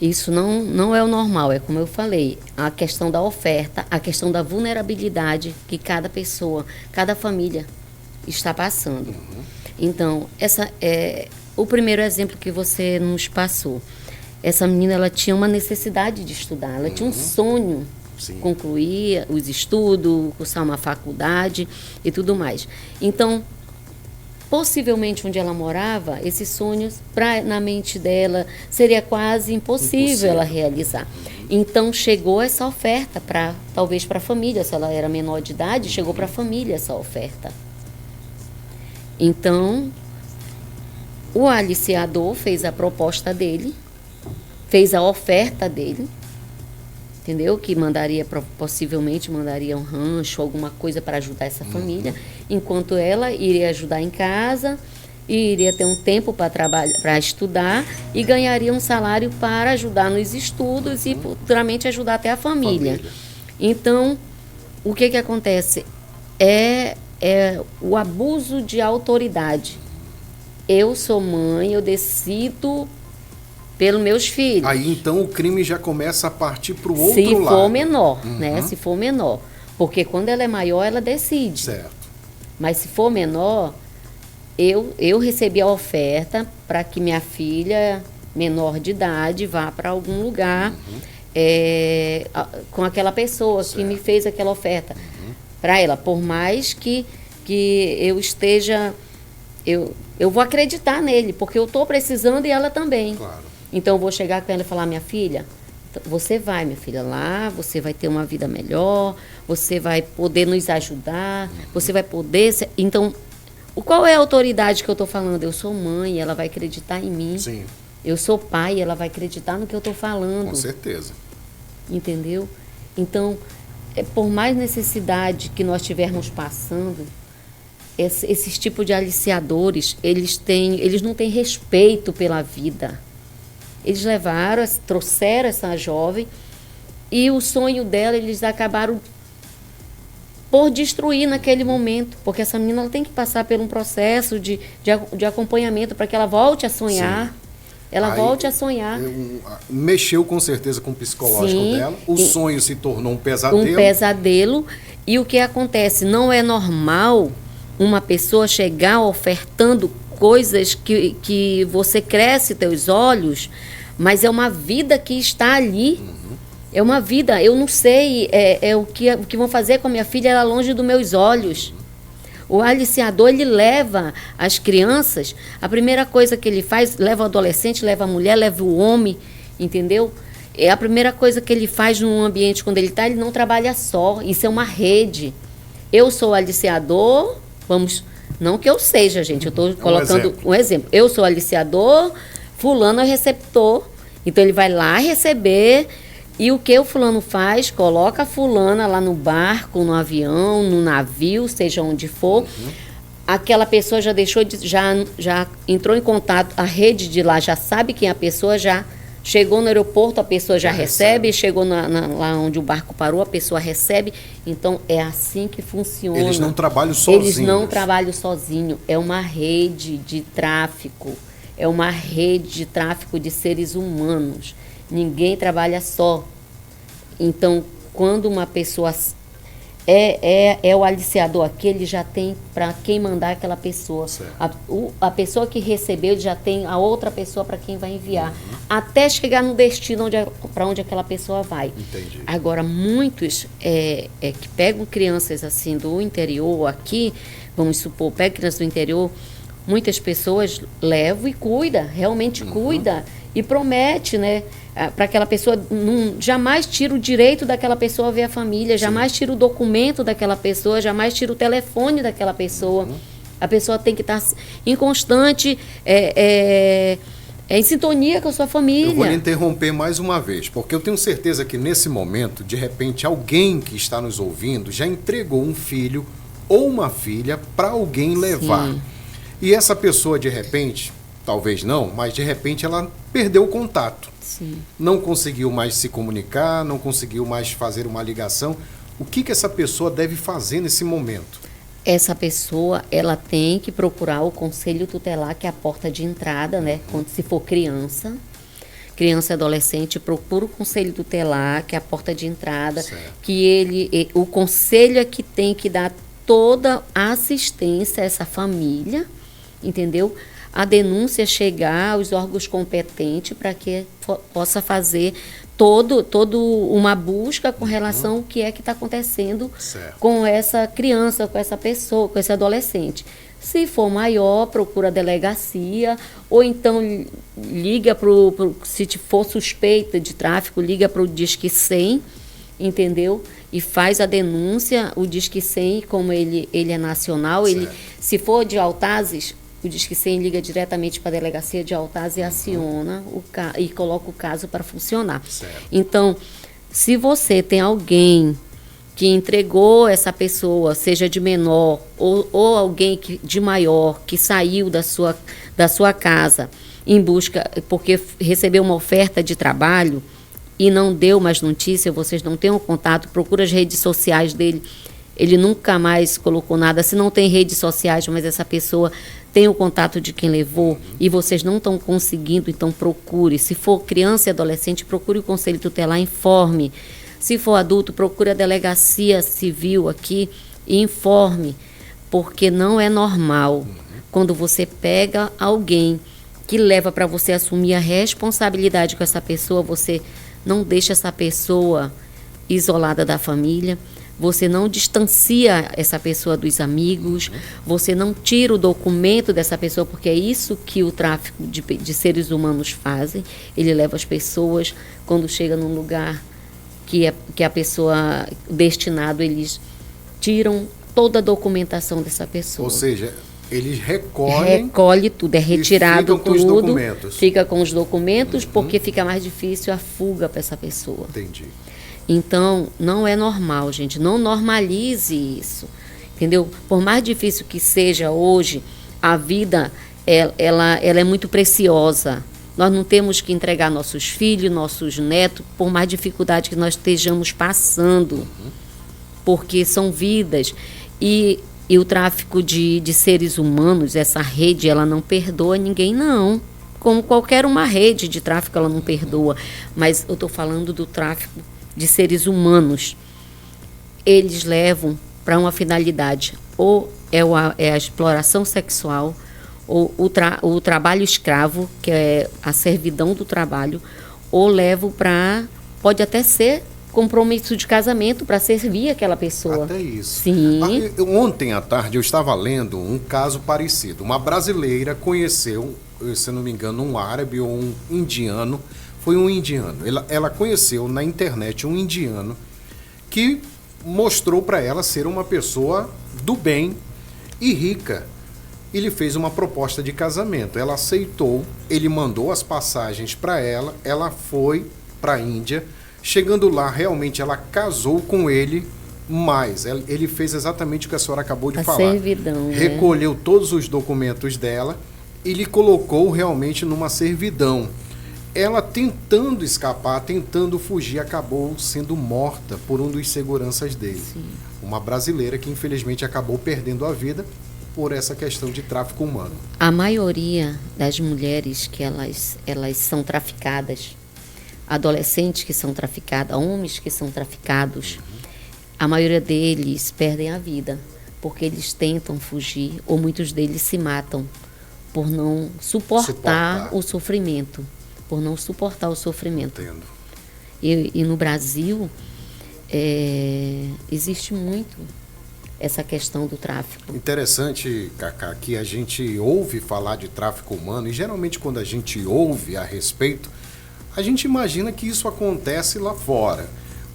[SPEAKER 2] isso não é o normal, é como eu falei, a questão da oferta, a questão da vulnerabilidade que cada pessoa, cada família está passando. Então, o primeiro exemplo que você nos passou, essa menina, ela tinha uma necessidade de estudar, ela tinha um sonho,
[SPEAKER 1] Sim.
[SPEAKER 2] concluir os estudos, cursar uma faculdade e tudo mais. Então, possivelmente onde ela morava, esses sonhos, na mente dela, seria quase impossível ela realizar. Então, chegou essa oferta, talvez para a família, se ela era menor de idade, chegou para a família essa oferta. Então, o aliciador fez a proposta dele, fez a oferta dele, entendeu? Que possivelmente mandaria um rancho, alguma coisa para ajudar essa família, enquanto ela iria ajudar em casa, e iria ter um tempo para trabalhar, para estudar, e ganharia um salário para ajudar nos estudos e futuramente ajudar até a família. Então, o que acontece? É o abuso de autoridade. Eu sou mãe, eu decido pelos meus filhos.
[SPEAKER 1] Aí então o crime já começa a partir para o outro lado.
[SPEAKER 2] Se for menor, né? Se for menor. Porque quando ela é maior, ela decide.
[SPEAKER 1] Certo.
[SPEAKER 2] Mas se for menor, eu recebi a oferta para que minha filha, menor de idade, vá para algum lugar com aquela pessoa que me fez aquela oferta. Para ela, por mais que eu esteja... Eu vou acreditar nele, porque eu estou precisando e ela também.
[SPEAKER 1] Claro.
[SPEAKER 2] Então, eu vou chegar com ela e falar, minha filha, você vai, minha filha, lá, você vai ter uma vida melhor, você vai poder nos ajudar, você vai poder... Então, qual é a autoridade que eu estou falando? Eu sou mãe, ela vai acreditar em mim.
[SPEAKER 1] Sim.
[SPEAKER 2] Eu sou pai, ela vai acreditar no que eu estou falando.
[SPEAKER 1] Com certeza.
[SPEAKER 2] Entendeu? Então, por mais necessidade que nós estivermos passando, esses tipos de aliciadores, eles não têm respeito pela vida. Eles trouxeram essa jovem e o sonho dela, eles acabaram por destruir naquele momento, porque essa menina ela tem que passar por um processo de acompanhamento para que ela volte a sonhar. Sim. Ela volte a sonhar.
[SPEAKER 1] Mexeu com certeza com o psicológico dela, o sonho se tornou um pesadelo.
[SPEAKER 2] Um pesadelo, e o que acontece? Não é normal uma pessoa chegar ofertando coisas que você cresce teus olhos, mas é uma vida que está ali. É uma vida, eu não sei o que vão fazer com a minha filha, ela longe dos meus olhos. O aliciador, ele leva as crianças, a primeira coisa que ele faz, leva o adolescente, leva a mulher, leva o homem, entendeu? É a primeira coisa que ele faz num ambiente, quando ele está, ele não trabalha só, isso é uma rede. Eu sou aliciador, não que eu seja, gente, eu estou colocando um exemplo. Eu sou aliciador, fulano é receptor, então ele vai lá receber. E o que o fulano faz? Coloca a fulana lá no barco, no avião, no navio, seja onde for. Aquela pessoa já deixou já entrou em contato, a rede de lá já sabe quem é a pessoa, já chegou no aeroporto, a pessoa já recebe, chegou lá onde o barco parou, a pessoa recebe. Então, é assim que funciona.
[SPEAKER 1] Eles não trabalham sozinhos.
[SPEAKER 2] Eles não trabalham sozinhos. É uma rede de tráfico. É uma rede de tráfico de seres humanos. Ninguém trabalha só. Então, quando uma pessoa é o aliciador aqui, ele já tem para quem mandar aquela pessoa. A pessoa que recebeu, ele já tem a outra pessoa para quem vai enviar. Até chegar no destino para onde aquela pessoa vai.
[SPEAKER 1] Entendi.
[SPEAKER 2] Agora, muitos que pegam crianças assim do interior aqui, vamos supor, pegam crianças do interior, muitas pessoas levam e cuida, realmente cuida e promete, né? Para aquela pessoa, jamais tira o direito daquela pessoa a ver a família, jamais tira o documento daquela pessoa, jamais tira o telefone daquela pessoa. A pessoa tem que estar em constante, em sintonia com a sua família.
[SPEAKER 1] Eu vou lhe interromper mais uma vez, porque eu tenho certeza que nesse momento, de repente, alguém que está nos ouvindo já entregou um filho ou uma filha para alguém levar.
[SPEAKER 2] Sim.
[SPEAKER 1] E essa pessoa, de repente, talvez não, mas de repente ela perdeu o contato.
[SPEAKER 2] Sim.
[SPEAKER 1] Não conseguiu mais se comunicar, não conseguiu mais fazer uma ligação. O que essa pessoa deve fazer nesse momento?
[SPEAKER 2] Essa pessoa, ela tem que procurar o conselho tutelar, que é a porta de entrada, né? Quando se for criança e adolescente, procura o conselho tutelar, que é a porta de entrada,
[SPEAKER 1] certo.
[SPEAKER 2] Que o conselho é que tem que dar toda a assistência a essa família, entendeu? A denúncia chegar aos órgãos competentes para que possa fazer todo uma busca com relação ao que é que está acontecendo com essa criança, com essa pessoa, com esse adolescente. Se for maior, procura a delegacia, ou então liga se for suspeita de tráfico, liga para o Disque 100, entendeu? E faz a denúncia. O Disque 100, como ele é nacional, se for de Altazes, o Disque 100 liga diretamente para a delegacia de Altazes e aciona e coloca o caso para funcionar.
[SPEAKER 1] Certo.
[SPEAKER 2] Então, se você tem alguém que entregou essa pessoa, seja de menor ou alguém de maior, que saiu da sua casa em busca, porque recebeu uma oferta de trabalho e não deu mais notícia, vocês não têm um contato, procura as redes sociais dele. Ele nunca mais colocou nada. Se não tem redes sociais, mas essa pessoa tem o contato de quem levou e vocês não estão conseguindo, então procure. Se for criança e adolescente, procure o conselho tutelar, informe. Se for adulto, procure a delegacia civil aqui e informe, porque não é normal quando você pega alguém que leva para você assumir a responsabilidade com essa pessoa, você não deixa essa pessoa isolada da família. Você não distancia essa pessoa dos amigos, você não tira o documento dessa pessoa, porque é isso que o tráfico de seres humanos fazem. Ele leva as pessoas, quando chega num lugar que a pessoa destinado, eles tiram toda a documentação dessa pessoa.
[SPEAKER 1] Ou seja, eles recolhe
[SPEAKER 2] tudo, é retirado
[SPEAKER 1] tudo,
[SPEAKER 2] fica com os documentos, porque fica mais difícil a fuga para essa pessoa.
[SPEAKER 1] Entendi.
[SPEAKER 2] Então, não é normal, gente. Não normalize isso, entendeu? Por mais difícil que seja hoje, a vida, ela é muito preciosa. Nós não temos que entregar nossos filhos, nossos netos, por mais dificuldade que nós estejamos passando, porque são vidas. E o tráfico de seres humanos, essa rede, ela não perdoa ninguém, não. Como qualquer uma rede de tráfico, ela não perdoa. Mas eu estou falando do tráfico de seres humanos. Eles levam para uma finalidade, ou é a exploração sexual, o trabalho escravo, que é a servidão do trabalho, ou levo para... Pode até ser compromisso de casamento para servir aquela pessoa.
[SPEAKER 1] Até isso.
[SPEAKER 2] Sim.
[SPEAKER 1] Ontem à tarde eu estava lendo um caso parecido. Uma brasileira conheceu, se não me engano, um árabe ou um indiano. Foi um indiano. Ela conheceu na internet um indiano que mostrou para ela ser uma pessoa do bem e rica. Ele fez uma proposta de casamento. Ela aceitou, ele mandou as passagens para ela, ela foi para a Índia. Chegando lá, realmente ela casou com ele, mas ele fez exatamente o que a senhora acabou de falar.
[SPEAKER 2] Servidão,
[SPEAKER 1] recolheu todos os documentos dela e lhe colocou realmente numa servidão. Ela tentando escapar, tentando fugir, acabou sendo morta por um dos seguranças dele.
[SPEAKER 2] Sim.
[SPEAKER 1] Uma brasileira que infelizmente acabou perdendo a vida por essa questão de tráfico humano.
[SPEAKER 2] A maioria das mulheres que elas são traficadas, adolescentes que são traficados, homens que são traficados, a maioria deles perdem a vida, porque eles tentam fugir, ou muitos deles se matam por não suportar o sofrimento, por não suportar o sofrimento.
[SPEAKER 1] Entendo.
[SPEAKER 2] E no Brasil, existe muito essa questão do tráfico.
[SPEAKER 1] Interessante, Cacá, que a gente ouve falar de tráfico humano, e geralmente quando a gente ouve a respeito, a gente imagina que isso acontece lá fora,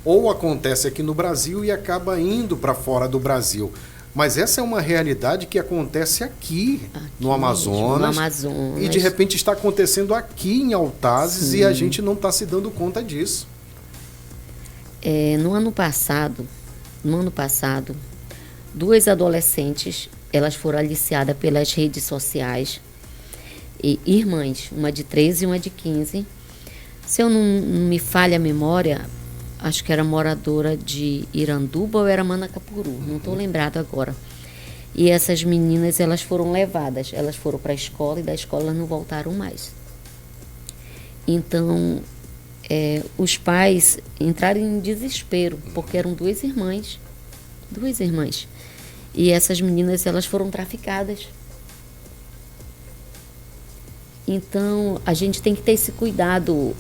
[SPEAKER 1] ou acontece aqui no Brasil e acaba indo para fora do Brasil. Mas essa é uma realidade que acontece aqui no Amazonas, e de repente está acontecendo aqui em Altazes. Sim. E a gente não está se dando conta disso.
[SPEAKER 2] No ano passado, 2 adolescentes, elas foram aliciadas pelas redes sociais, e irmãs, uma de 13 e uma de 15. Se eu não me falha a memória, acho que era moradora de Iranduba ou era Manacapuru, não estou lembrada agora. E essas meninas, elas foram levadas, elas foram para a escola e da escola elas não voltaram mais. Então, os pais entraram em desespero, porque eram 2 irmãs. E essas meninas, elas foram traficadas. Então, a gente tem que ter esse cuidado,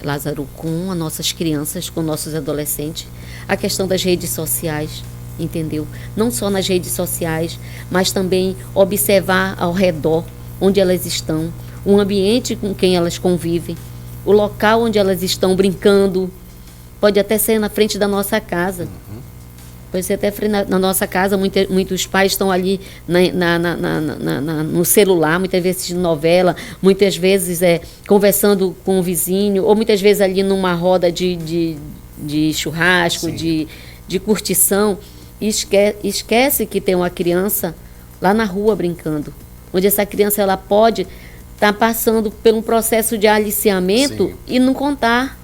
[SPEAKER 2] Lázaro, com as nossas crianças, com nossos adolescentes. A questão das redes sociais, entendeu? Não só nas redes sociais, mas também observar ao redor onde elas estão, o ambiente com quem elas convivem, o local onde elas estão brincando. Pode até ser na frente da nossa casa. Pode ser até na nossa casa, muitos pais estão ali no celular, muitas vezes assistindo novela, muitas vezes conversando com o vizinho, ou muitas vezes ali numa roda de churrasco, de curtição, e esquece que tem uma criança lá na rua brincando, onde essa criança ela pode estar passando por um processo de aliciamento. Sim. E não contar.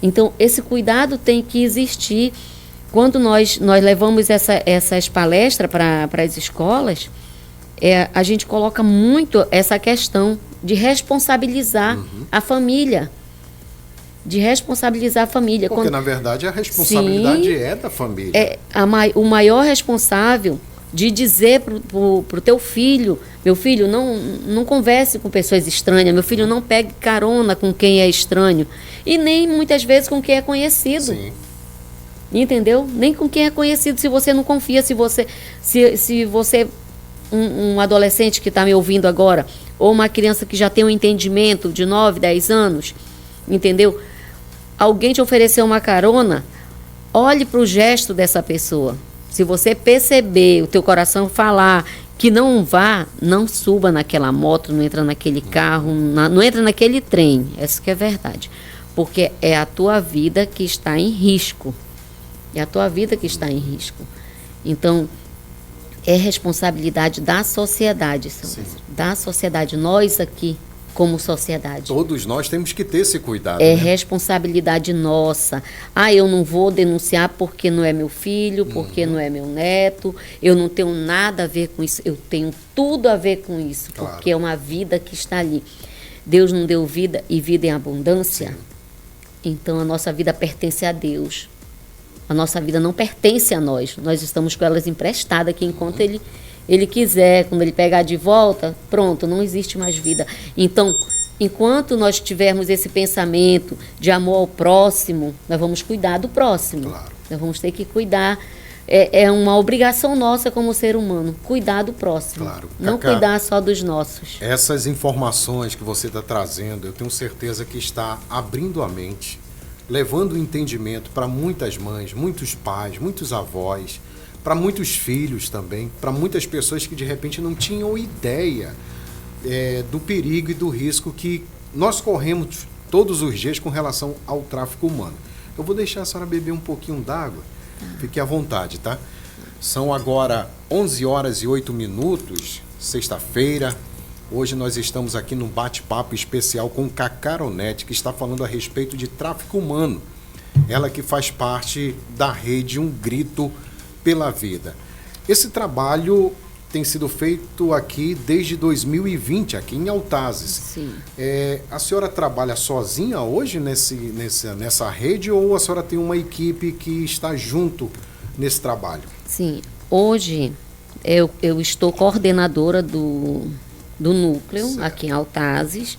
[SPEAKER 2] Então, esse cuidado tem que existir. Quando nós levamos essas palestras para as escolas, a gente coloca muito essa questão de responsabilizar a família. Porque,
[SPEAKER 1] na verdade, a responsabilidade é da família.
[SPEAKER 2] O maior responsável de dizer para o teu filho: meu filho, não converse com pessoas estranhas, meu filho, não pegue carona com quem é estranho, e nem muitas vezes com quem é conhecido.
[SPEAKER 1] Sim.
[SPEAKER 2] Entendeu? Nem com quem é conhecido, se você não confia, se você um adolescente que está me ouvindo agora, ou uma criança que já tem um entendimento de 9, 10 anos, entendeu? Alguém te ofereceu uma carona, olhe para o gesto dessa pessoa. Se você perceber, o teu coração falar que não vá, não suba naquela moto, não entra naquele carro, não entra naquele trem. Essa que é a verdade. Porque é a tua vida que está em risco. Então, é responsabilidade da sociedade, da sociedade. Nós aqui, como sociedade.
[SPEAKER 1] Todos nós temos que ter esse cuidado.
[SPEAKER 2] É, né? Responsabilidade nossa. Eu não vou denunciar porque não é meu filho, porque não é meu neto. Eu não tenho nada a ver com isso. Eu tenho tudo a ver com isso, claro. Porque é uma vida que está ali. Deus não deu vida e vida em abundância. Sim. Então a nossa vida pertence a Deus. A nossa vida não pertence a nós. Nós estamos com elas emprestadas aqui enquanto ele quiser. Quando ele pegar de volta, pronto, não existe mais vida. Então, enquanto nós tivermos esse pensamento de amor ao próximo, nós vamos cuidar do próximo.
[SPEAKER 1] Claro.
[SPEAKER 2] Nós vamos ter que cuidar. É uma obrigação nossa como ser humano, cuidar do próximo.
[SPEAKER 1] Claro.
[SPEAKER 2] Não
[SPEAKER 1] Cacá,
[SPEAKER 2] cuidar só dos nossos.
[SPEAKER 1] essas informações que você está trazendo, eu tenho certeza que está abrindo a mente, levando o entendimento para muitas mães, muitos pais, muitos avós, para muitos filhos também, para muitas pessoas que de repente não tinham ideia do perigo e do risco que nós corremos todos os dias com relação ao tráfico humano. Eu vou deixar a senhora beber um pouquinho d'água. Fique à vontade, tá? São agora 11h08, sexta-feira. Hoje nós estamos aqui num bate-papo especial com Cacá Aronete, que está falando a respeito de tráfico humano. Ela que faz parte da rede Um Grito pela Vida. Esse trabalho tem sido feito aqui desde 2020, aqui em Altazes.
[SPEAKER 2] Sim.
[SPEAKER 1] A senhora trabalha sozinha hoje nessa rede ou a senhora tem uma equipe que está junto nesse trabalho?
[SPEAKER 2] Sim. Hoje eu estou coordenadora do núcleo, certo, aqui em Altazes,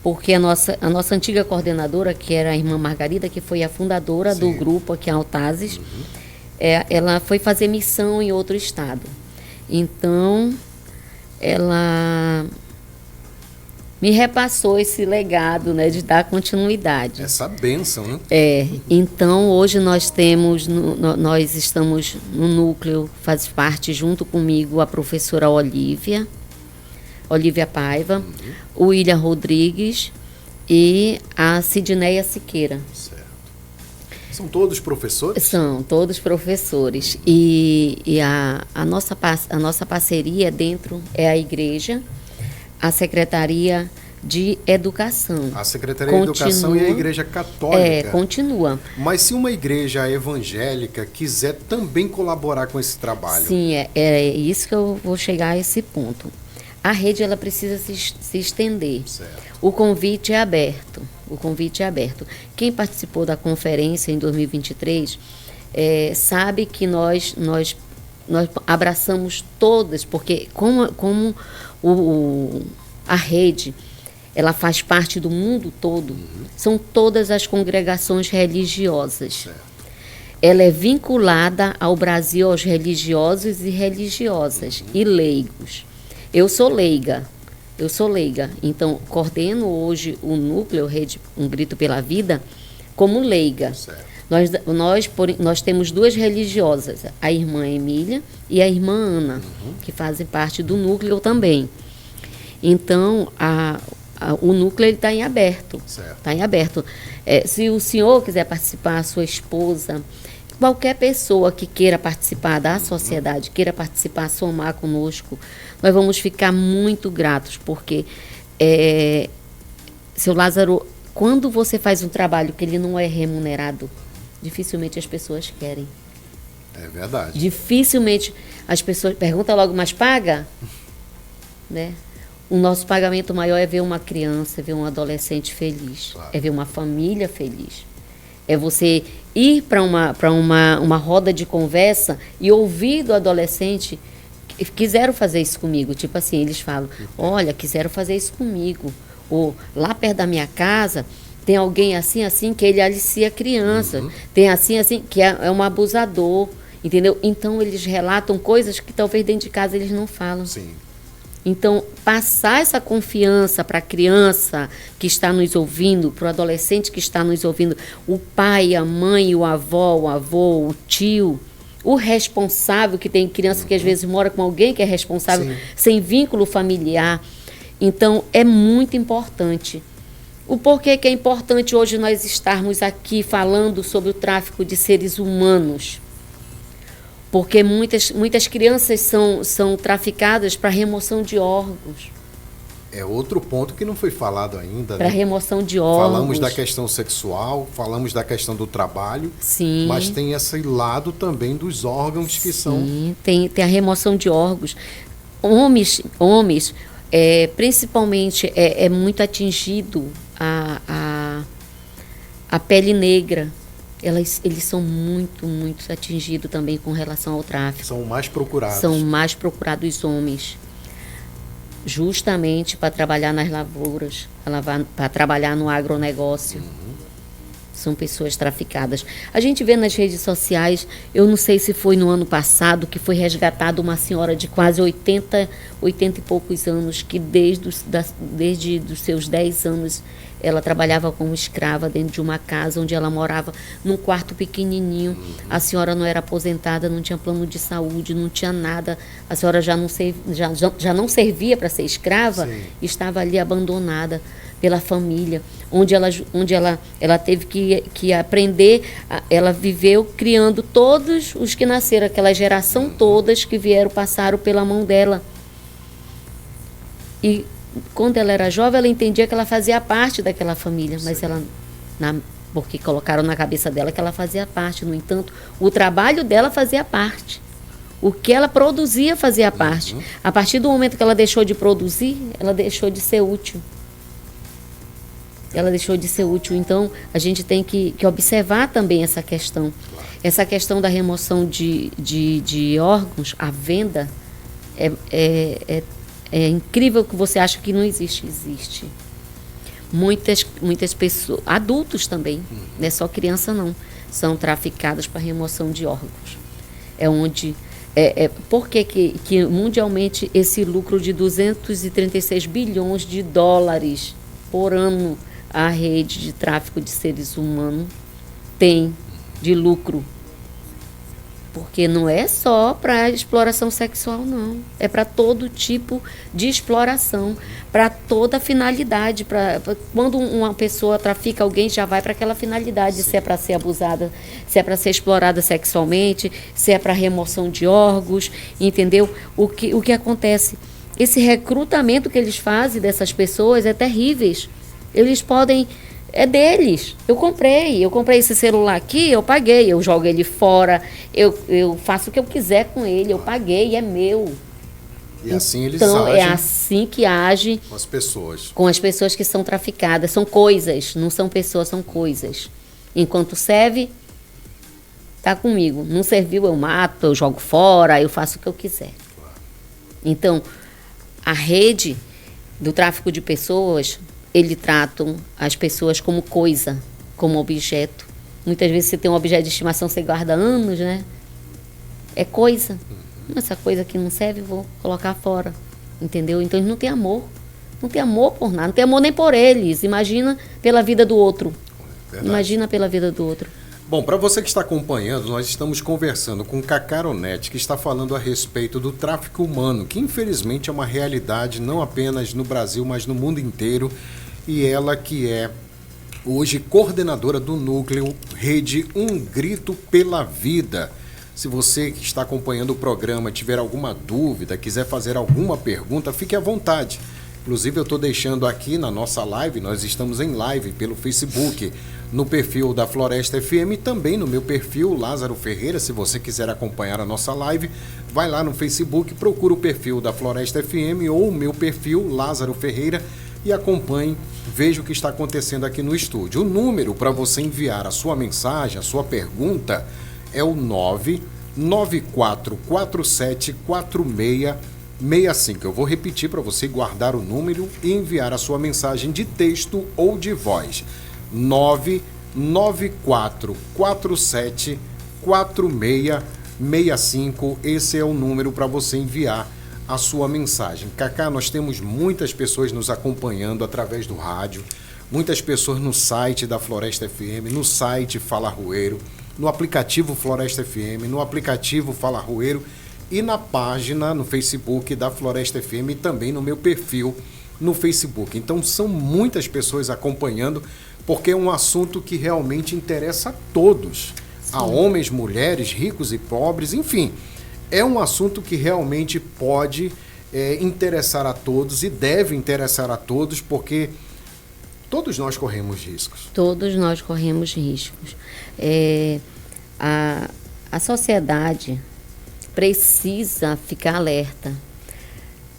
[SPEAKER 2] porque a nossa antiga coordenadora, que era a irmã Margarida, que foi a fundadora, sim, do grupo aqui em Altazes, ela foi fazer missão em outro estado. Então, ela me repassou esse legado, né, de dar continuidade.
[SPEAKER 1] Essa bênção, né?
[SPEAKER 2] Então hoje nós estamos no núcleo, faz parte junto comigo a professora Olívia Paiva, o William Rodrigues e a Sidneia Siqueira.
[SPEAKER 1] Certo. São todos professores?
[SPEAKER 2] São todos professores. E a nossa parceria dentro é a igreja, a Secretaria de Educação.
[SPEAKER 1] A Secretaria de Educação e a Igreja Católica.
[SPEAKER 2] Continua.
[SPEAKER 1] Mas se uma igreja evangélica quiser também colaborar com esse trabalho?
[SPEAKER 2] Sim, é isso que eu vou chegar a esse ponto. A rede ela precisa se estender.
[SPEAKER 1] Certo.
[SPEAKER 2] O convite é aberto. Quem participou da conferência em 2023 sabe que nós abraçamos todas, porque como a rede ela faz parte do mundo todo, são todas as congregações religiosas. Certo. Ela é vinculada ao Brasil, aos religiosos e religiosas e leigos. Eu sou leiga, então coordeno hoje o núcleo Rede Um Grito pela Vida como leiga. Certo. Nós temos duas religiosas, a irmã Emília e a irmã Ana, que fazem parte do núcleo também. Então, o núcleo está em aberto. Está em aberto. Se o senhor quiser participar, a sua esposa, qualquer pessoa que queira participar da sociedade, queira participar, somar conosco, nós vamos ficar muito gratos, porque, seu Lázaro, quando você faz um trabalho que ele não é remunerado, dificilmente as pessoas querem.
[SPEAKER 1] É verdade.
[SPEAKER 2] Dificilmente as pessoas perguntam logo, mas paga? Né? O nosso pagamento maior é ver uma criança, é ver um adolescente feliz, claro, é ver uma família feliz. É você ir para uma roda de conversa e ouvir do adolescente, quiseram fazer isso comigo. Tipo assim, eles falam, olha, quiseram fazer isso comigo. Ou lá perto da minha casa tem alguém assim, assim, que ele alicia a criança. Tem assim, assim, que é um abusador, entendeu? Então, eles relatam coisas que talvez dentro de casa eles não falam. Sim. Então, passar essa confiança para a criança que está nos ouvindo, para o adolescente que está nos ouvindo, o pai, a mãe, o avô, o tio, o responsável, que tem criança que às vezes mora com alguém que é responsável, sim, sem vínculo familiar. Então, é muito importante. O porquê que é importante hoje nós estarmos aqui falando sobre o tráfico de seres humanos? Porque muitas crianças são traficadas para remoção de órgãos.
[SPEAKER 1] É outro ponto que não foi falado ainda.
[SPEAKER 2] Para remoção de órgãos.
[SPEAKER 1] Falamos da questão sexual, falamos da questão do trabalho.
[SPEAKER 2] Sim.
[SPEAKER 1] Mas tem esse lado também dos órgãos que são...
[SPEAKER 2] Sim, tem a remoção de órgãos. Homens principalmente, é muito atingido a pele negra. eles são muito, muito atingidos também com relação ao tráfico.
[SPEAKER 1] São mais procurados.
[SPEAKER 2] São mais procurados os homens, justamente para trabalhar nas lavouras, para trabalhar no agronegócio. São pessoas traficadas. A gente vê nas redes sociais, eu não sei se foi no ano passado, que foi resgatada uma senhora de quase 80 e poucos anos, que desde os seus 10 anos, ela trabalhava como escrava dentro de uma casa onde ela morava num quarto pequenininho. A senhora não era aposentada, não tinha plano de saúde, não tinha nada. A senhora já não servia para ser escrava. Sim. Estava ali abandonada pela família, onde ela teve que aprender. Ela viveu criando todos os que nasceram, aquela geração todas que passaram pela mão dela. E quando ela era jovem, ela entendia que ela fazia parte daquela família, mas porque colocaram na cabeça dela que ela fazia parte. No entanto, o trabalho dela fazia parte. O que ela produzia fazia parte. A partir do momento que ela deixou de produzir, ela deixou de ser útil. Ela deixou de ser útil. Então, a gente tem que observar também essa questão. Essa questão da remoção de órgãos, a venda, é incrível que você acha que não existe. Existe. Muitas pessoas, adultos também, não é só criança não, são traficadas para remoção de órgãos. É onde... por que mundialmente esse lucro de 236 bilhões de dólares por ano a rede de tráfico de seres humanos tem de lucro? Porque não é só para exploração sexual, não. É para todo tipo de exploração, para toda finalidade. Quando uma pessoa trafica alguém, já vai para aquela finalidade. Sim. Se é para ser abusada, se é para ser explorada sexualmente, se é para remoção de órgãos, entendeu? O que acontece? Esse recrutamento que eles fazem dessas pessoas é terrível. Eles podem... É deles. Eu comprei esse celular aqui, eu paguei, eu jogo ele fora, eu faço o que eu quiser com ele, eu paguei, é meu.
[SPEAKER 1] E assim eles
[SPEAKER 2] agem. Então,
[SPEAKER 1] é
[SPEAKER 2] assim que agem
[SPEAKER 1] com as pessoas.
[SPEAKER 2] Com as pessoas que são traficadas. São coisas, não são pessoas, são coisas. Enquanto serve, tá comigo. Não serviu, eu mato, eu jogo fora, eu faço o que eu quiser. Claro. Então, a rede do tráfico de pessoas... Eles tratam as pessoas como coisa, como objeto. Muitas vezes você tem um objeto de estimação, você guarda anos, né? É coisa. Essa coisa que não serve, vou colocar fora. Entendeu? Então eles não têm amor. Não tem amor por nada. Não tem amor nem por eles. Imagina pela vida do outro. Verdade. Imagina pela vida do outro.
[SPEAKER 1] Bom, para você que está acompanhando, nós estamos conversando com Cacá Aronete, que está falando a respeito do tráfico humano, que infelizmente é uma realidade não apenas no Brasil, mas no mundo inteiro. E ela que é hoje coordenadora do núcleo Rede Um Grito pela Vida. Se você que está acompanhando o programa tiver alguma dúvida, quiser fazer alguma pergunta, fique à vontade. Inclusive eu estou deixando aqui na nossa live, nós estamos em live pelo Facebook, no perfil da Floresta FM e também no meu perfil, Lázaro Ferreira. Se você quiser acompanhar a nossa live, vai lá no Facebook, procura o perfil da Floresta FM ou o meu perfil, Lázaro Ferreira, e acompanhe, veja o que está acontecendo aqui no estúdio. O número para você enviar a sua mensagem, a sua pergunta, é o 994474665. Eu vou repetir para você guardar o número e enviar a sua mensagem de texto ou de voz. 994474665. Esse é o número para você enviar a sua mensagem. Cacá, nós temos muitas pessoas nos acompanhando através do rádio, muitas pessoas no site da Floresta FM, no site Fala Arrueiro, no aplicativo Floresta FM, no aplicativo Fala Arrueiro e na página no Facebook da Floresta FM e também no meu perfil no Facebook. Então são muitas pessoas acompanhando, porque é um assunto que realmente interessa a todos, a homens, mulheres, ricos e pobres, enfim. É um assunto que realmente pode interessar a todos e deve interessar a todos, porque todos nós corremos riscos.
[SPEAKER 2] Todos nós corremos riscos. A sociedade precisa ficar alerta.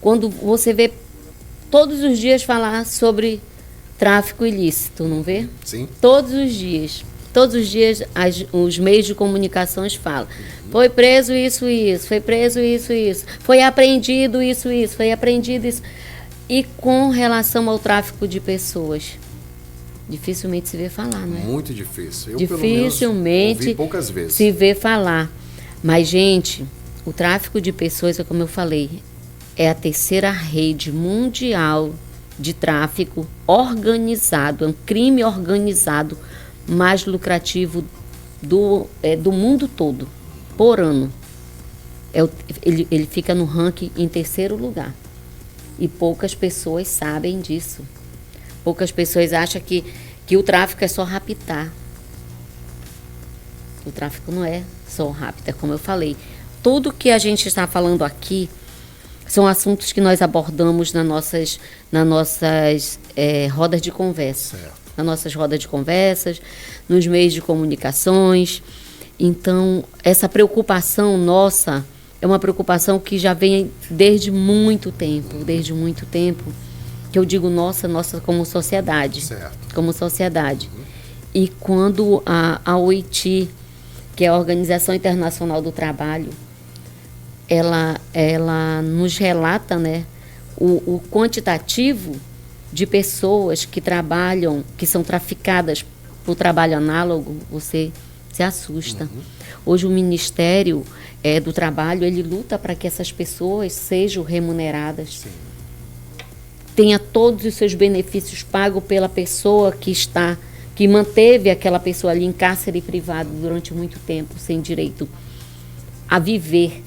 [SPEAKER 2] Quando você vê todos os dias falar sobre tráfico ilícito, não vê?
[SPEAKER 1] Sim.
[SPEAKER 2] Todos os dias. Todos os dias os meios de comunicações falam. Foi preso isso, foi preso isso, foi apreendido isso, foi apreendido isso. E com relação ao tráfico de pessoas, dificilmente se vê falar, não é?
[SPEAKER 1] Muito difícil. Eu,
[SPEAKER 2] dificilmente
[SPEAKER 1] pelo menos, ouvi poucas vezes.
[SPEAKER 2] Se vê falar. Mas, gente, o tráfico de pessoas, é como eu falei, é a terceira rede mundial de tráfico organizado, é um crime organizado mais lucrativo do mundo todo, por ano. Ele fica no ranking em terceiro lugar. E poucas pessoas sabem disso. Poucas pessoas acham que o tráfico é só raptar. O tráfico não é só raptar, como eu falei. Tudo que a gente está falando aqui são assuntos que nós abordamos nas nossas rodas de conversa. Certo. Nas nossas rodas de conversas, nos meios de comunicações. Então, essa preocupação nossa é uma preocupação que já vem desde muito tempo, que eu digo nossa como sociedade. Certo. Como sociedade. E quando a OIT, que é a Organização Internacional do Trabalho, ela nos relata, né, o quantitativo de pessoas que trabalham, que são traficadas por trabalho análogo, você se assusta. Hoje o Ministério do Trabalho, ele luta para que essas pessoas sejam remuneradas. Sim. Tenha todos os seus benefícios pagos pela pessoa que manteve aquela pessoa ali em cárcere privado durante muito tempo, sem direito a viver.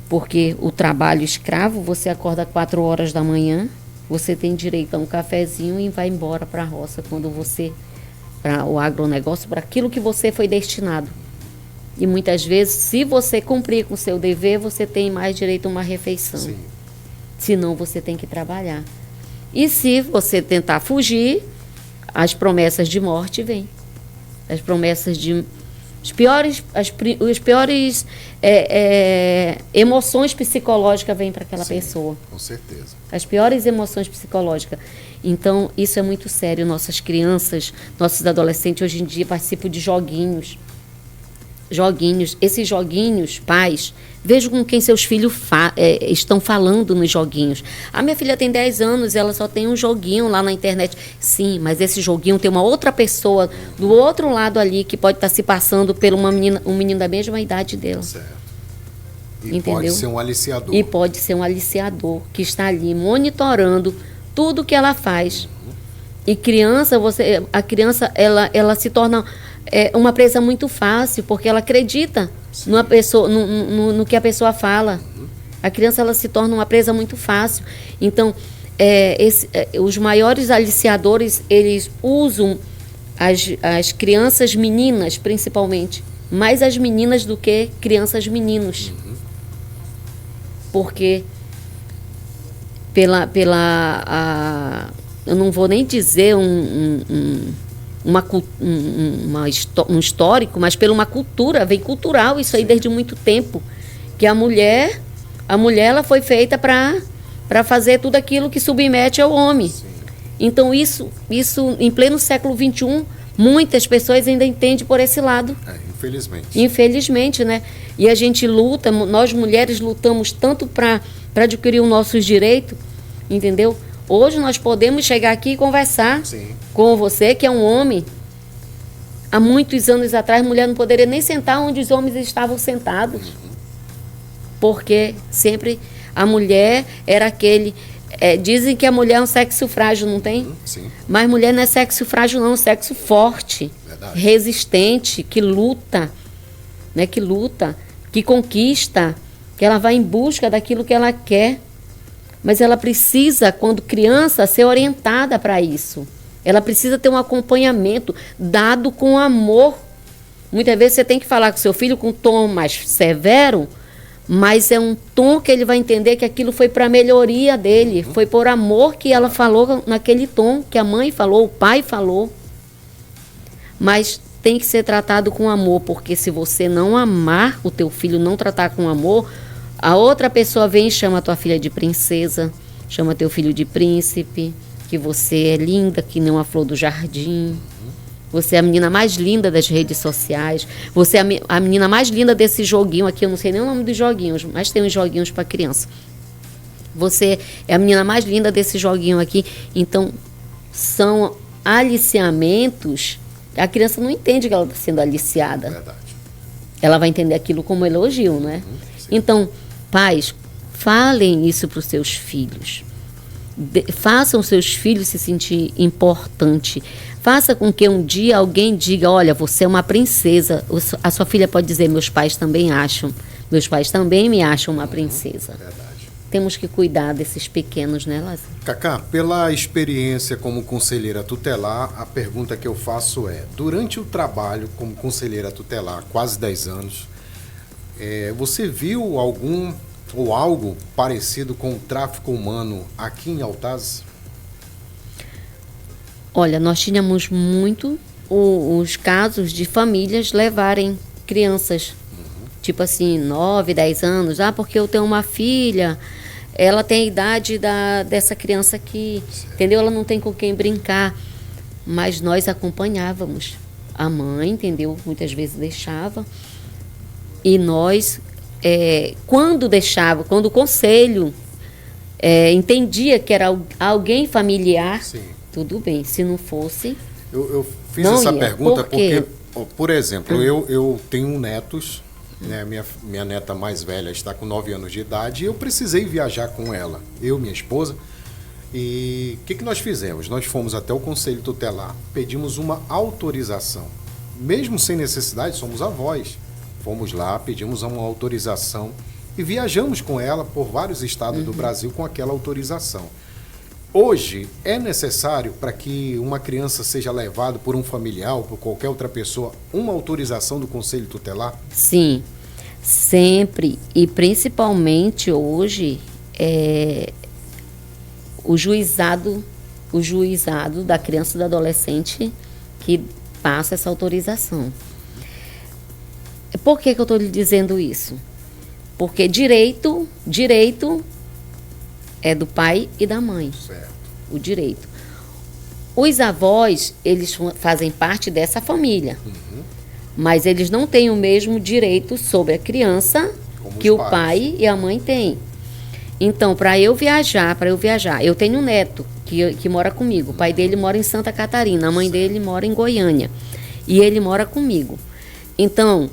[SPEAKER 2] Porque o trabalho escravo, você acorda 4 horas da manhã, você tem direito a um cafezinho e vai embora para a roça, para o agronegócio, para aquilo que você foi destinado. E muitas vezes, se você cumprir com o seu dever, você tem mais direito a uma refeição. Sim. Senão, você tem que trabalhar. E se você tentar fugir, as promessas de morte vêm. As promessas de... As piores emoções psicológicas vêm para aquela pessoa. Com certeza. As piores emoções psicológicas. Então, isso é muito sério. Nossas crianças, nossos adolescentes, hoje em dia, participam de joguinhos. Esses joguinhos, pais, vejam com quem seus filhos estão falando nos joguinhos. A minha filha tem 10 anos, ela só tem um joguinho lá na internet. Sim, mas esse joguinho tem uma outra pessoa do outro lado ali que pode estar se passando por um menino da mesma idade dela. Certo. E entendeu? Pode ser um aliciador. E pode ser um aliciador que está ali monitorando tudo que ela faz. E a criança, ela se torna uma presa muito fácil, porque ela acredita numa pessoa, no que a pessoa fala. A criança, ela se torna uma presa muito fácil. Então, os maiores aliciadores, eles usam as crianças meninas, principalmente, mais as meninas do que crianças meninos. Porque eu não vou nem dizer um histórico, mas pela uma cultura, vem cultural isso aí desde muito tempo, que a mulher ela foi feita para fazer tudo aquilo que submete ao homem. Sim. Então isso em pleno século XXI, muitas pessoas ainda entendem por esse lado. Infelizmente, né? E a gente luta, nós mulheres lutamos tanto para adquirir os nossos direitos, entendeu? Hoje nós podemos chegar aqui e conversar. Sim. Com você, que é um homem. Há muitos anos atrás, a mulher não poderia nem sentar onde os homens estavam sentados. Porque sempre a mulher era aquele... dizem que a mulher é um sexo frágil, não tem? Sim. Mas mulher não é sexo frágil, não. É um sexo forte. Verdade. Resistente, que luta. Né, que conquista, que ela vai em busca daquilo que ela quer. Mas ela precisa, quando criança, ser orientada para isso. Ela precisa ter um acompanhamento dado com amor. Muitas vezes você tem que falar com seu filho com um tom mais severo, mas é um tom que ele vai entender que aquilo foi para a melhoria dele. Foi por amor que ela falou naquele tom, que a mãe falou, o pai falou. Mas tem que ser tratado com amor, porque se você não amar o teu filho, não tratar com amor, a outra pessoa vem e chama a tua filha de princesa, chama teu filho de príncipe, que você é linda, que nem uma flor do jardim, Você é a menina mais linda das redes sociais. Você é a menina mais linda desse joguinho aqui. Eu não sei nem o nome dos joguinhos, mas tem uns joguinhos para criança. Você é a menina mais linda desse joguinho aqui. Então, são aliciamentos. A criança não entende que ela está sendo aliciada.
[SPEAKER 1] Verdade.
[SPEAKER 2] Ela vai entender aquilo como elogio, não é? Então, pais, falem isso para os seus filhos. Façam seus filhos se sentir importante. Faça com que um dia alguém diga, olha, você é uma princesa. A sua filha pode dizer, meus pais também acham. Meus pais também me acham uma princesa.
[SPEAKER 1] Verdade.
[SPEAKER 2] Temos que cuidar desses pequenos, né, Lázaro?
[SPEAKER 1] Cacá, pela experiência como conselheira tutelar, a pergunta que eu faço é, durante o trabalho como conselheira tutelar, quase 10 anos, você viu algum ou algo parecido com o tráfico humano aqui em Altazes?
[SPEAKER 2] Olha, nós tínhamos muito os casos de famílias levarem crianças, tipo assim, 9, 10 anos. Ah, porque eu tenho uma filha, ela tem a idade dessa criança aqui, entendeu? Ela não tem com quem brincar. Mas nós acompanhávamos. A mãe, entendeu? Muitas vezes deixava. E nós, quando o conselho entendia que era alguém familiar, sim, tudo bem. Se não fosse...
[SPEAKER 1] Eu fiz essa pergunta porque, por exemplo, eu tenho netos, né? Minha neta mais velha está com 9 anos de idade e eu precisei viajar com ela, eu, minha esposa. E o que nós fizemos? Nós fomos até o Conselho Tutelar, pedimos uma autorização. Mesmo sem necessidade, somos avós. Fomos lá, pedimos uma autorização e viajamos com ela por vários estados do Brasil com aquela autorização. Hoje, é necessário, para que uma criança seja levada por um familiar ou por qualquer outra pessoa, uma autorização do Conselho Tutelar?
[SPEAKER 2] Sim, sempre. E principalmente hoje, o juizado da criança e do adolescente que passa essa autorização. Por que eu estou lhe dizendo isso? Porque direito é do pai e da mãe.
[SPEAKER 1] Certo.
[SPEAKER 2] O direito. Os avós, eles fazem parte dessa família. Mas eles não têm o mesmo direito sobre a criança que o pai e a mãe têm. Então, para eu viajar, eu tenho um neto que mora comigo. O pai dele mora em Santa Catarina, a mãe dele mora em Goiânia. E ele mora comigo. Então,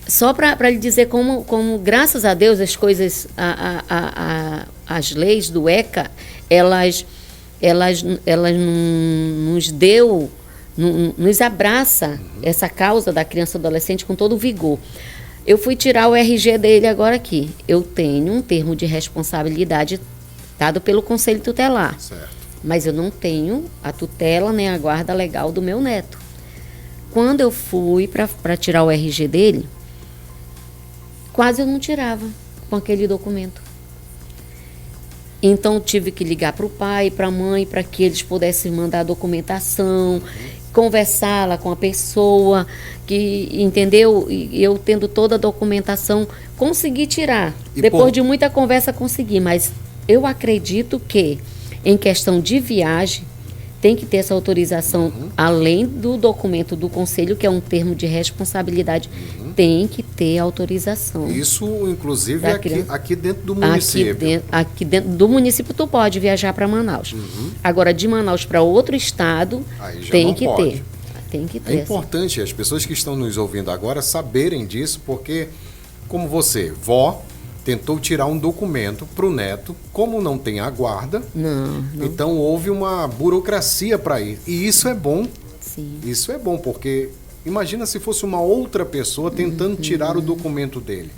[SPEAKER 2] só para lhe dizer como, graças a Deus, as coisas, as leis do ECA, elas nos abraça essa causa da criança e adolescente com todo o vigor. Eu fui tirar o RG dele agora aqui. Eu tenho um termo de responsabilidade dado pelo Conselho Tutelar.
[SPEAKER 1] Certo.
[SPEAKER 2] Mas eu não tenho a tutela nem a guarda legal do meu neto. Quando eu fui para tirar o RG dele, quase eu não tirava com aquele documento. Então, tive que ligar para o pai, para a mãe, para que eles pudessem mandar a documentação, conversar lá com a pessoa, que, entendeu? E eu tendo toda a documentação, consegui tirar. Depois de muita conversa, consegui. Mas eu acredito que, em questão de viagem, tem que ter essa autorização, além do documento do conselho, que é um termo de responsabilidade, tem que ter autorização.
[SPEAKER 1] Isso, inclusive, aqui dentro do município.
[SPEAKER 2] Aqui dentro do município, tu pode viajar para Manaus. Agora, de Manaus para outro estado, tem que ter. Tem que ter.
[SPEAKER 1] É importante as pessoas que estão nos ouvindo agora saberem disso, porque, como você, vó, tentou tirar um documento para o neto, como não tem a guarda,
[SPEAKER 2] não.
[SPEAKER 1] Então houve uma burocracia para ir. E isso é bom.
[SPEAKER 2] Sim.
[SPEAKER 1] Isso é bom, porque imagina se fosse uma outra pessoa tentando tirar o documento dele.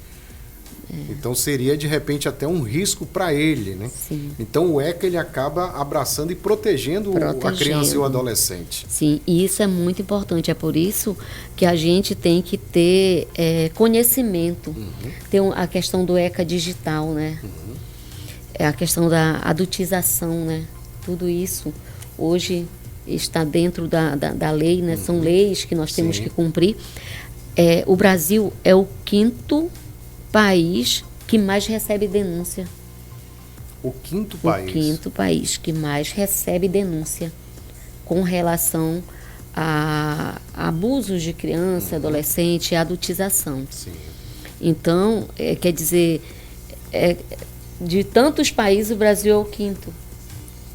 [SPEAKER 1] Então seria, de repente, até um risco para ele, né?
[SPEAKER 2] Sim.
[SPEAKER 1] Então o ECA, ele acaba abraçando e protegendo a criança e o adolescente.
[SPEAKER 2] Sim, e isso é muito importante. É por isso que a gente tem que ter conhecimento. Tem a questão do ECA digital, né? É a questão da adultização, né? Tudo isso hoje está dentro da lei, né? São leis que nós temos que cumprir. O Brasil é o 5º país que mais recebe denúncia.
[SPEAKER 1] O 5º país?
[SPEAKER 2] O 5º país que mais recebe denúncia com relação a abusos de criança, adolescente e adultização.
[SPEAKER 1] Sim.
[SPEAKER 2] Então, quer dizer, de tantos países, o Brasil é o quinto,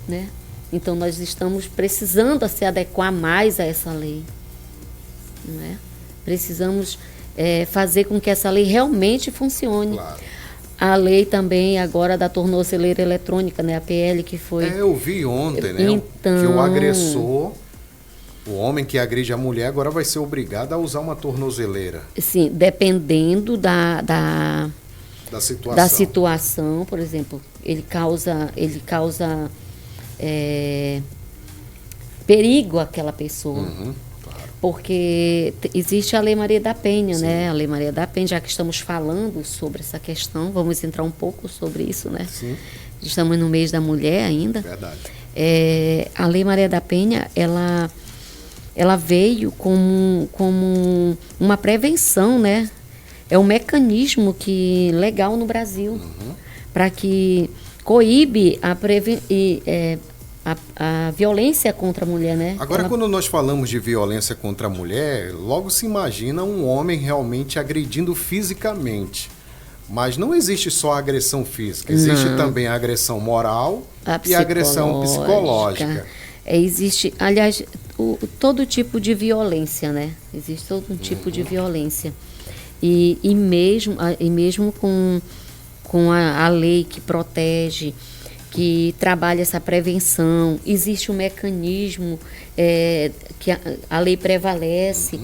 [SPEAKER 2] né? Então, nós estamos precisando se adequar mais a essa lei, não é? Precisamos fazer com que essa lei realmente funcione.
[SPEAKER 1] Claro.
[SPEAKER 2] A lei também agora da tornozeleira eletrônica, né? A PL que foi...
[SPEAKER 1] Eu vi ontem, né?
[SPEAKER 2] Então...
[SPEAKER 1] Que o agressor, o homem que agride a mulher, agora vai ser obrigado a usar uma tornozeleira.
[SPEAKER 2] Sim, dependendo da situação, por exemplo, ele causa perigo àquela pessoa.
[SPEAKER 1] Claro.
[SPEAKER 2] Porque existe a Lei Maria da Penha,
[SPEAKER 1] Sim.
[SPEAKER 2] né? A Lei Maria da Penha, já que estamos falando sobre essa questão, vamos entrar um pouco sobre isso, né?
[SPEAKER 1] Sim.
[SPEAKER 2] Estamos no mês da mulher ainda.
[SPEAKER 1] Verdade.
[SPEAKER 2] A Lei Maria da Penha, ela veio como uma prevenção, né? É um mecanismo legal no Brasil para que coíbe a violência contra a mulher, né?
[SPEAKER 1] Agora, quando nós falamos de violência contra a mulher, logo se imagina um homem realmente agredindo fisicamente. Mas não existe só a agressão física, existe também a agressão moral e a agressão psicológica.
[SPEAKER 2] Existe, aliás, todo tipo de violência, né? Existe todo um tipo de violência. E mesmo com a lei que protege, que trabalha essa prevenção, existe um mecanismo que a lei prevalece.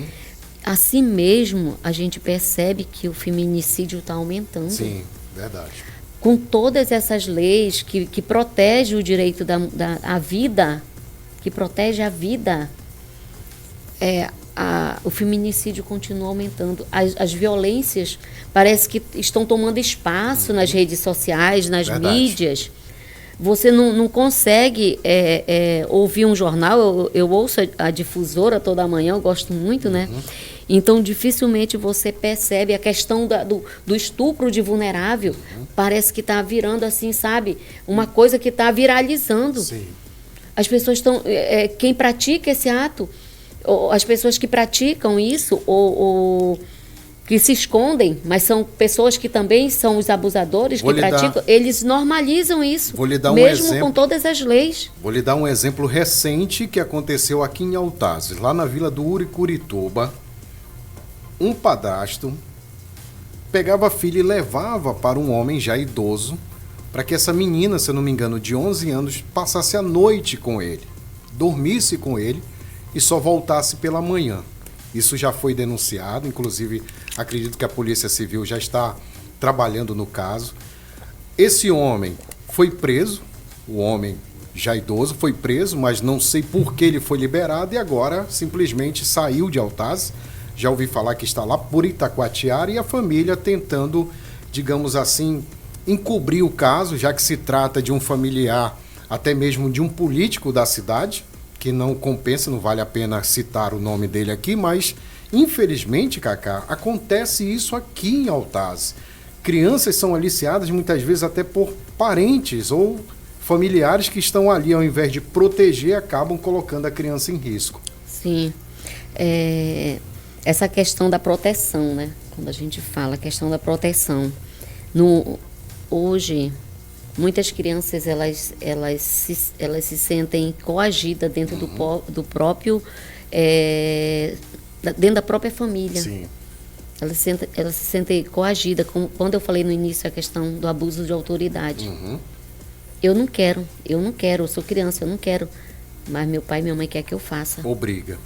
[SPEAKER 2] Assim mesmo, a gente percebe que o feminicídio está aumentando.
[SPEAKER 1] Sim, verdade.
[SPEAKER 2] Com todas essas leis que protegem o direito da vida, que protege a vida, o feminicídio continua aumentando. As violências parece que estão tomando espaço nas redes sociais, nas mídias. Você não consegue ouvir um jornal. Eu ouço a difusora toda manhã, eu gosto muito, né? Então, dificilmente você percebe a questão do estupro de vulnerável. Parece que está virando assim, sabe? Uma coisa que está viralizando.
[SPEAKER 1] Sim.
[SPEAKER 2] As pessoas estão... quem pratica esse ato, ou as pessoas que praticam isso, ou que se escondem, mas são pessoas que também são os abusadores que praticam, eles normalizam isso, mesmo com todas as leis.
[SPEAKER 1] Vou lhe dar um exemplo recente que aconteceu aqui em Altazes, lá na vila do Uricurituba. Um padrasto pegava a filha e levava para um homem já idoso, para que essa menina, se eu não me engano, de 11 anos, passasse a noite com ele, dormisse com ele e só voltasse pela manhã. Isso já foi denunciado, inclusive acredito que a Polícia Civil já está trabalhando no caso. Esse homem foi preso, o homem já idoso foi preso, mas não sei por que ele foi liberado e agora simplesmente saiu de Altazes. Já ouvi falar que está lá por Itacoatiara e a família tentando, digamos assim, encobrir o caso, já que se trata de um familiar, até mesmo de um político da cidade, que não compensa, não vale a pena citar o nome dele aqui, mas infelizmente, Cacá, acontece isso aqui em Altazes. Crianças são aliciadas muitas vezes até por parentes ou familiares que estão ali, ao invés de proteger, acabam colocando a criança em risco.
[SPEAKER 2] Sim. Essa questão da proteção, né? Quando a gente fala a questão da proteção. Hoje, muitas crianças elas se sentem coagidas dentro do próprio... dentro da própria família.
[SPEAKER 1] Sim.
[SPEAKER 2] Elas se sentem coagidas. Quando eu falei no início a questão do abuso de autoridade. Eu não quero, eu sou criança, eu não quero. Mas meu pai e minha mãe querem que eu faça.
[SPEAKER 1] Obriga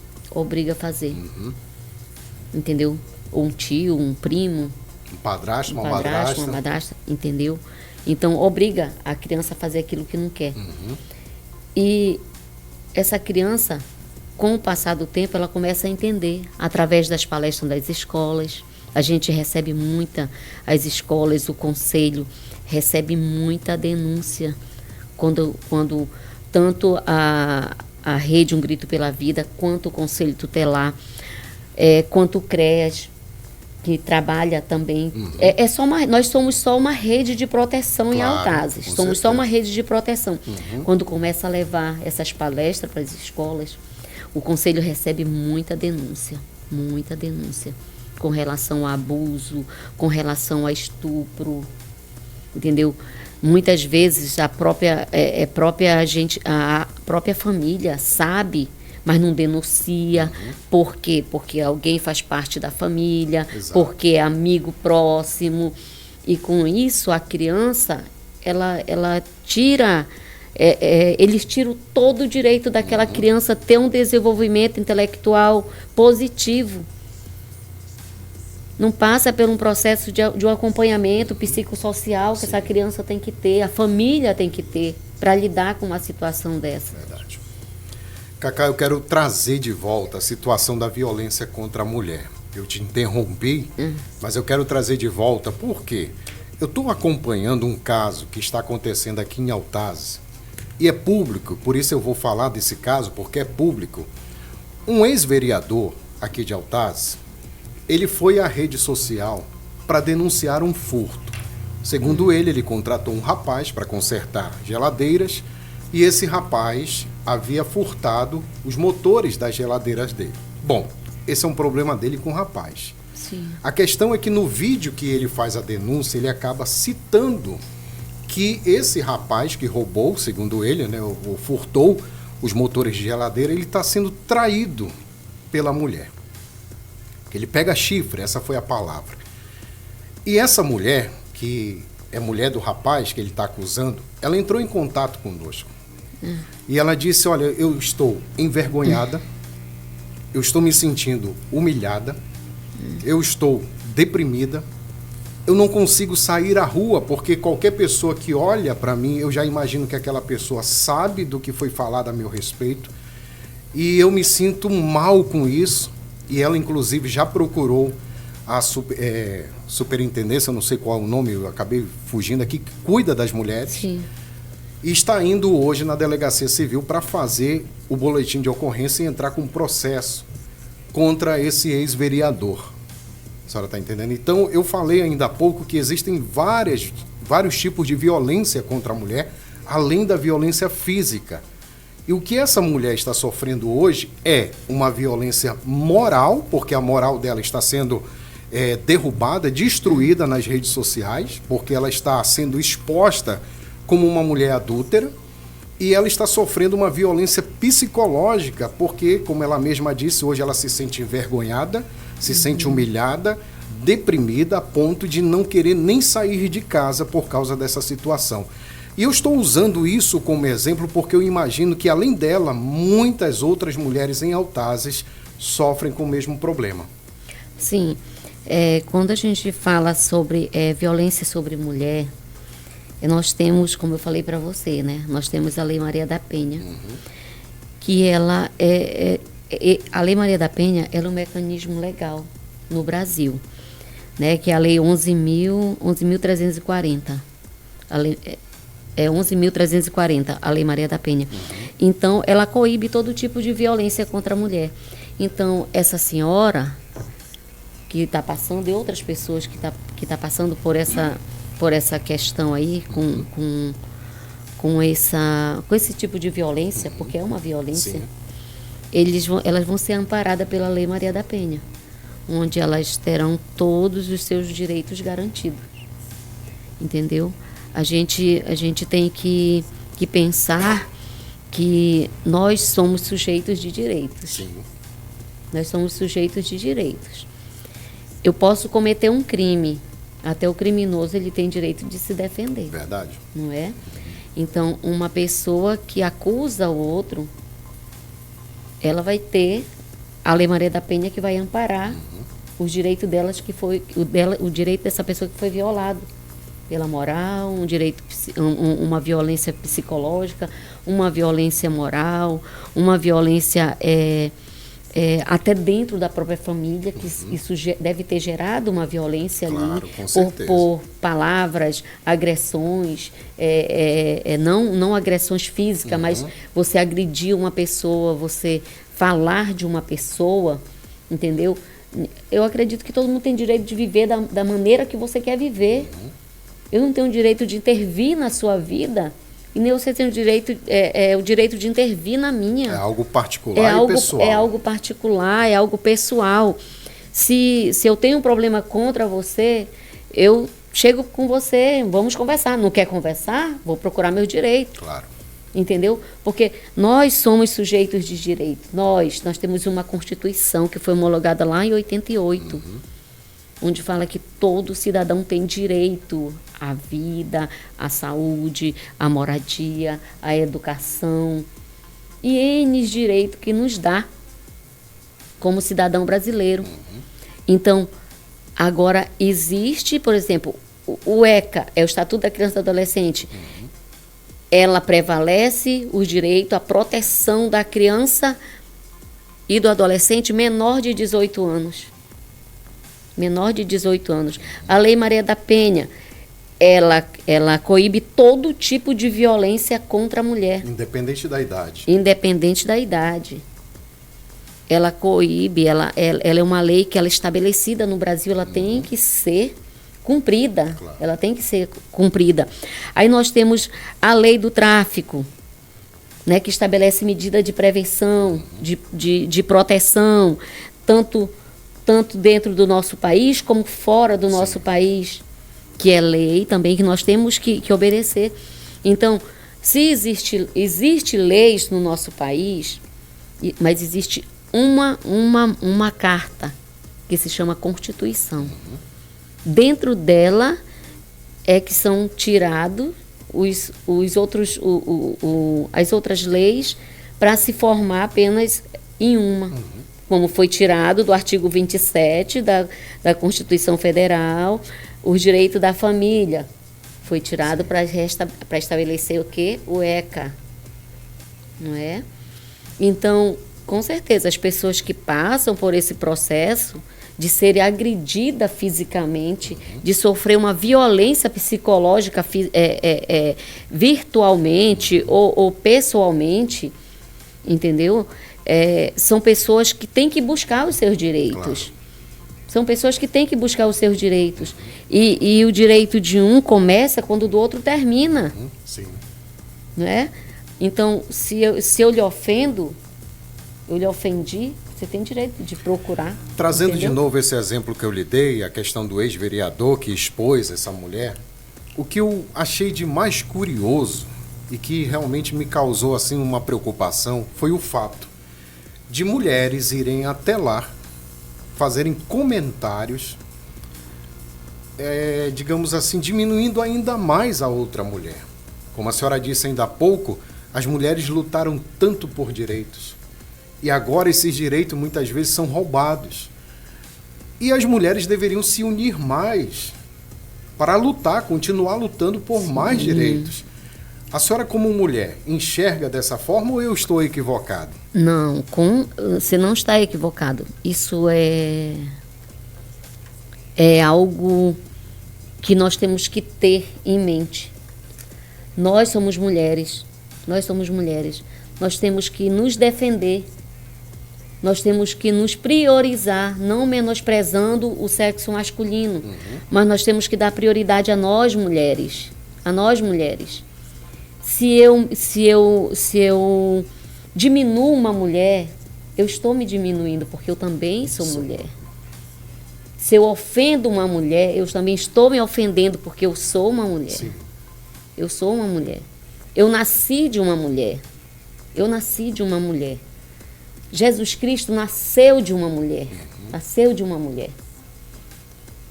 [SPEAKER 2] a fazer. Entendeu? Ou um tio, um primo.
[SPEAKER 1] Um padrasto, uma madrasta.
[SPEAKER 2] Entendeu? Então, obriga a criança a fazer aquilo que não quer. E essa criança, com o passar do tempo, ela começa a entender através das palestras das escolas. A gente recebe as escolas, o conselho, recebe muita denúncia. Quando tanto a Rede Um Grito pela Vida, quanto o Conselho Tutelar, quanto o CREAS, que trabalha também. Nós somos só uma rede de proteção em Altazes. Somos certeza. Só uma rede de proteção. Quando começa a levar essas palestras para as escolas, o conselho recebe muita denúncia com relação a abuso, com relação a estupro, entendeu? Muitas vezes a própria família sabe, mas não denuncia. Por quê? Porque alguém faz parte da família,
[SPEAKER 1] Exato.
[SPEAKER 2] porque é amigo próximo. E com isso a criança, ela tira, eles tiram todo o direito daquela criança ter um desenvolvimento intelectual positivo. Não passa por um processo de um acompanhamento psicossocial que essa criança tem que ter, a família tem que ter, para lidar com uma situação dessa.
[SPEAKER 1] Verdade. Cacá, eu quero trazer de volta a situação da violência contra a mulher. Eu te interrompi, mas eu quero trazer de volta, por quê? Eu estou acompanhando um caso que está acontecendo aqui em Altazes, e é público, por isso eu vou falar desse caso, porque é público. Um ex-vereador aqui de Altazes, ele foi à rede social para denunciar um furto. Segundo ele contratou um rapaz para consertar geladeiras e esse rapaz havia furtado os motores das geladeiras dele. Bom, esse é um problema dele com o rapaz.
[SPEAKER 2] Sim.
[SPEAKER 1] A questão é que no vídeo que ele faz a denúncia, ele acaba citando que esse rapaz que roubou, segundo ele, né, ou furtou os motores de geladeira, ele está sendo traído pela mulher. Ele pega chifre, essa foi a palavra. E essa mulher, que é mulher do rapaz que ele está acusando, ela entrou em contato conosco. E ela disse, olha, eu estou envergonhada, eu estou me sentindo humilhada, eu estou deprimida, eu não consigo sair à rua, porque qualquer pessoa que olha para mim, eu já imagino que aquela pessoa sabe do que foi falado a meu respeito, e eu me sinto mal com isso. E ela, inclusive, já procurou a superintendência, eu não sei qual é o nome, eu acabei fugindo aqui, que cuida das mulheres.
[SPEAKER 2] Sim.
[SPEAKER 1] E está indo hoje na Delegacia Civil para fazer o boletim de ocorrência e entrar com um processo contra esse ex-vereador. A senhora está entendendo? Então, eu falei ainda há pouco que existem vários tipos de violência contra a mulher, além da violência física. E o que essa mulher está sofrendo hoje é uma violência moral, porque a moral dela está sendo derrubada, destruída nas redes sociais, porque ela está sendo exposta como uma mulher adúltera, e ela está sofrendo uma violência psicológica, porque, como ela mesma disse, hoje ela se sente envergonhada, se sente humilhada, deprimida, a ponto de não querer nem sair de casa por causa dessa situação. E eu estou usando isso como exemplo porque eu imagino que, além dela, muitas outras mulheres em Altazes sofrem com o mesmo problema.
[SPEAKER 2] Sim. Quando a gente fala sobre violência sobre mulher, nós temos, como eu falei para você, né? Nós temos a Lei Maria da Penha, que ela a Lei Maria da Penha ela é um mecanismo legal no Brasil, né? Que é a Lei 11.340. A lei, 11.340, a Lei Maria da Penha. Então, ela coíbe todo tipo de violência contra a mulher. Então, essa senhora que está passando, e outras pessoas que tá passando por essa questão aí, com esse tipo de violência, porque é uma violência, elas vão ser amparadas pela Lei Maria da Penha, onde elas terão todos os seus direitos garantidos. Entendeu? A gente tem que pensar que nós somos sujeitos de direitos.
[SPEAKER 1] Sim.
[SPEAKER 2] Nós somos sujeitos de direitos. Eu posso cometer um crime, até o criminoso ele tem direito de se defender.
[SPEAKER 1] Verdade.
[SPEAKER 2] Não é? Então, uma pessoa que acusa o outro, ela vai ter a Lei Maria da Penha que vai amparar os direitos delas, o direito dessa pessoa que foi violado pela moral, uma violência psicológica, uma violência moral, uma violência até dentro da própria família, que isso deve ter gerado uma violência, claro, ali,
[SPEAKER 1] com certeza,
[SPEAKER 2] por palavras, agressões, não agressões físicas, mas você agredir uma pessoa, você falar de uma pessoa, entendeu? Eu acredito que todo mundo tem direito de viver da maneira que você quer viver. Eu não tenho direito de intervir na sua vida E nem você tem o direito, o direito de intervir na minha.
[SPEAKER 1] É algo particular e pessoal.
[SPEAKER 2] É algo particular, é algo pessoal. Se eu tenho um problema contra você, eu chego com você, vamos conversar. Não quer conversar? Vou procurar meu direito.
[SPEAKER 1] Claro.
[SPEAKER 2] Entendeu? Porque nós somos sujeitos de direito. Nós temos uma Constituição que foi homologada lá em 88, onde fala que todo cidadão tem direito à vida, à saúde, à moradia, à educação e N direito que nos dá como cidadão brasileiro. Então, agora existe, por exemplo, o ECA, é o Estatuto da Criança e do Adolescente. Ela prevalece o direito à proteção da criança e do adolescente menor de 18 anos. Menor de 18 anos. A Lei Maria da Penha, ela coíbe todo tipo de violência contra a mulher.
[SPEAKER 1] Independente da idade.
[SPEAKER 2] Independente da idade. Ela coíbe, ela é uma lei que ela é estabelecida no Brasil, ela tem que ser cumprida. Claro. Ela tem que ser cumprida. Aí nós temos a lei do tráfico, né, que estabelece medida de prevenção, de proteção, tanto dentro do nosso país como fora do nosso país, que é lei também que nós temos que obedecer. Então, se existe leis no nosso país, mas existe uma carta que se chama Constituição. Dentro dela é que são tirados as outras leis para se formar apenas em uma. Como foi tirado do artigo 27 da Constituição Federal, o direito da família. Foi tirado para estabelecer o quê? O ECA. Não é? Então, com certeza, as pessoas que passam por esse processo de serem agredidas fisicamente, de sofrer uma violência psicológica virtualmente ou pessoalmente, entendeu? São pessoas que têm que buscar os seus direitos. Claro. São pessoas que têm que buscar os seus direitos. E o direito de um começa quando o do outro termina.
[SPEAKER 1] Sim.
[SPEAKER 2] Não é? Então, se eu lhe ofendo, eu lhe ofendi, você tem direito de procurar.
[SPEAKER 1] Trazendo
[SPEAKER 2] entendeu?
[SPEAKER 1] de novo esse exemplo que eu lhe dei, a questão do ex-vereador que expôs essa mulher, o que eu achei de mais curioso e que realmente me causou assim uma preocupação foi o fato de mulheres irem até lá, fazerem comentários, digamos assim, diminuindo ainda mais a outra mulher. Como a senhora disse ainda há pouco, as mulheres lutaram tanto por direitos. E agora esses direitos muitas vezes são roubados. E as mulheres deveriam se unir mais para lutar, continuar lutando por mais direitos. A senhora, como mulher, enxerga dessa forma ou eu estou equivocado?
[SPEAKER 2] Não, você não está equivocado. Isso é algo que nós temos que ter em mente. Nós somos mulheres. Nós temos que nos defender. Nós temos que nos priorizar, não menosprezando o sexo masculino, mas nós temos que dar prioridade a nós mulheres. A nós mulheres. Se eu diminuo uma mulher, eu estou me diminuindo, porque eu também sou mulher. Se eu ofendo uma mulher, eu também estou me ofendendo, porque eu sou uma mulher. Sim. Eu sou uma mulher. Eu nasci de uma mulher. Jesus Cristo nasceu de uma mulher.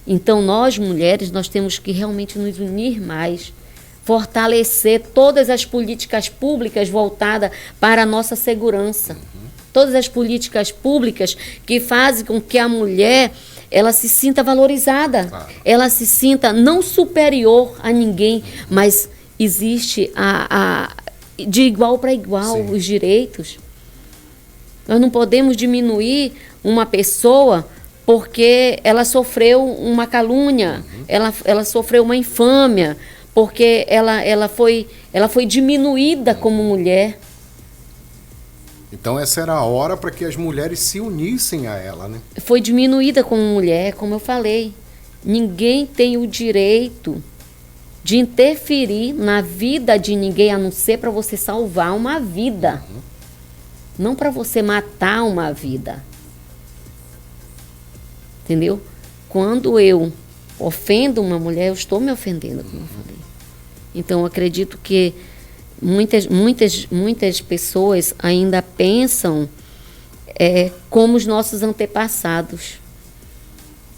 [SPEAKER 2] Então, nós mulheres, nós temos que realmente nos unir mais, fortalecer todas as políticas públicas voltadas para a nossa segurança. Todas as políticas públicas que fazem com que a mulher ela se sinta valorizada, ela se sinta não superior a ninguém, mas existe de igual para igual. Sim. Os direitos. Nós não podemos diminuir uma pessoa porque ela sofreu uma calúnia, ela sofreu uma infâmia, porque ela foi diminuída como mulher.
[SPEAKER 1] Então essa era a hora para que as mulheres se unissem a ela, né?
[SPEAKER 2] Foi diminuída como mulher, como eu falei. Ninguém tem o direito de interferir na vida de ninguém, a não ser para você salvar uma vida. Não para você matar uma vida. Entendeu? Quando eu ofendo uma mulher, eu estou me ofendendo, como eu falei. Então, eu acredito que muitas pessoas ainda pensam como os nossos antepassados.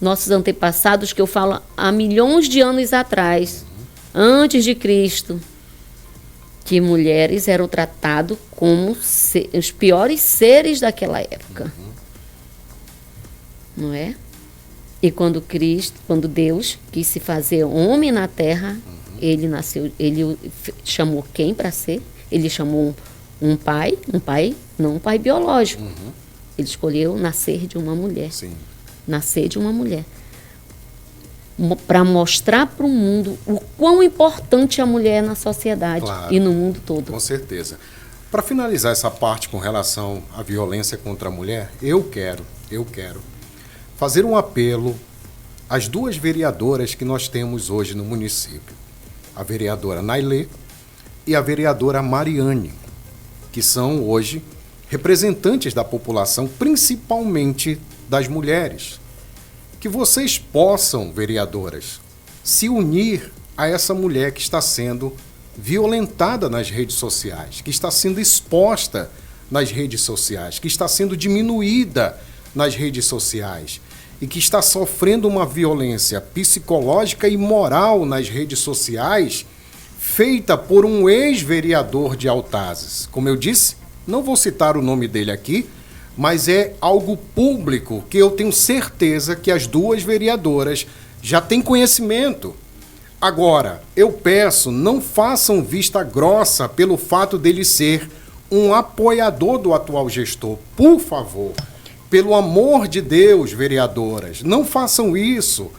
[SPEAKER 2] Nossos antepassados, que eu falo há milhões de anos atrás, antes de Cristo, que mulheres eram tratadas como os piores seres daquela época. Não é? E quando Deus quis se fazer homem na terra, ele chamou quem para ser? Ele chamou um pai, não um pai biológico. Ele escolheu nascer de uma mulher.
[SPEAKER 1] Sim.
[SPEAKER 2] Nascer de uma mulher. Para mostrar para o mundo o quão importante a mulher é na sociedade, claro, e no mundo todo.
[SPEAKER 1] Com certeza. Para finalizar essa parte com relação à violência contra a mulher, eu quero fazer um apelo às duas vereadoras que nós temos hoje no município. A vereadora Nailê e a vereadora Mariane, que são hoje representantes da população, principalmente das mulheres. Que vocês possam, vereadoras, se unir a essa mulher que está sendo violentada nas redes sociais, que está sendo exposta nas redes sociais, que está sendo diminuída nas redes sociais e que está sofrendo uma violência psicológica e moral nas redes sociais feita por um ex-vereador de Altazes. Como eu disse, não vou citar o nome dele aqui, mas é algo público que eu tenho certeza que as duas vereadoras já têm conhecimento. Agora, eu peço, não façam vista grossa pelo fato dele ser um apoiador do atual gestor. Por favor, pelo amor de Deus, vereadoras, não façam isso,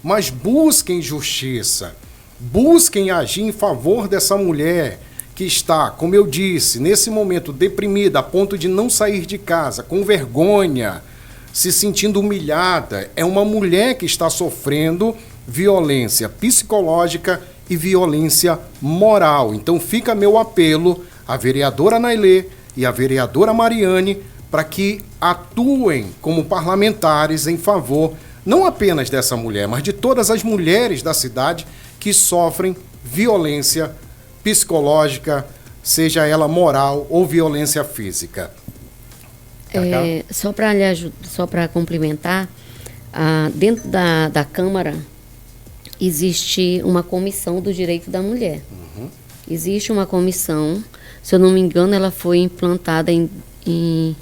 [SPEAKER 1] mas busquem justiça, busquem agir em favor dessa mulher que está, como eu disse, nesse momento deprimida, a ponto de não sair de casa, com vergonha, se sentindo humilhada. É uma mulher que está sofrendo violência psicológica e violência moral. Então fica meu apelo à vereadora Nailê e à vereadora Mariane para que atuem como parlamentares em favor não apenas dessa mulher, mas de todas as mulheres da cidade que sofrem violência psicológica, seja ela moral ou violência física.
[SPEAKER 2] Só para complementar, dentro da Câmara existe uma comissão do direito da mulher. Existe uma comissão, se eu não me engano, ela foi implantada em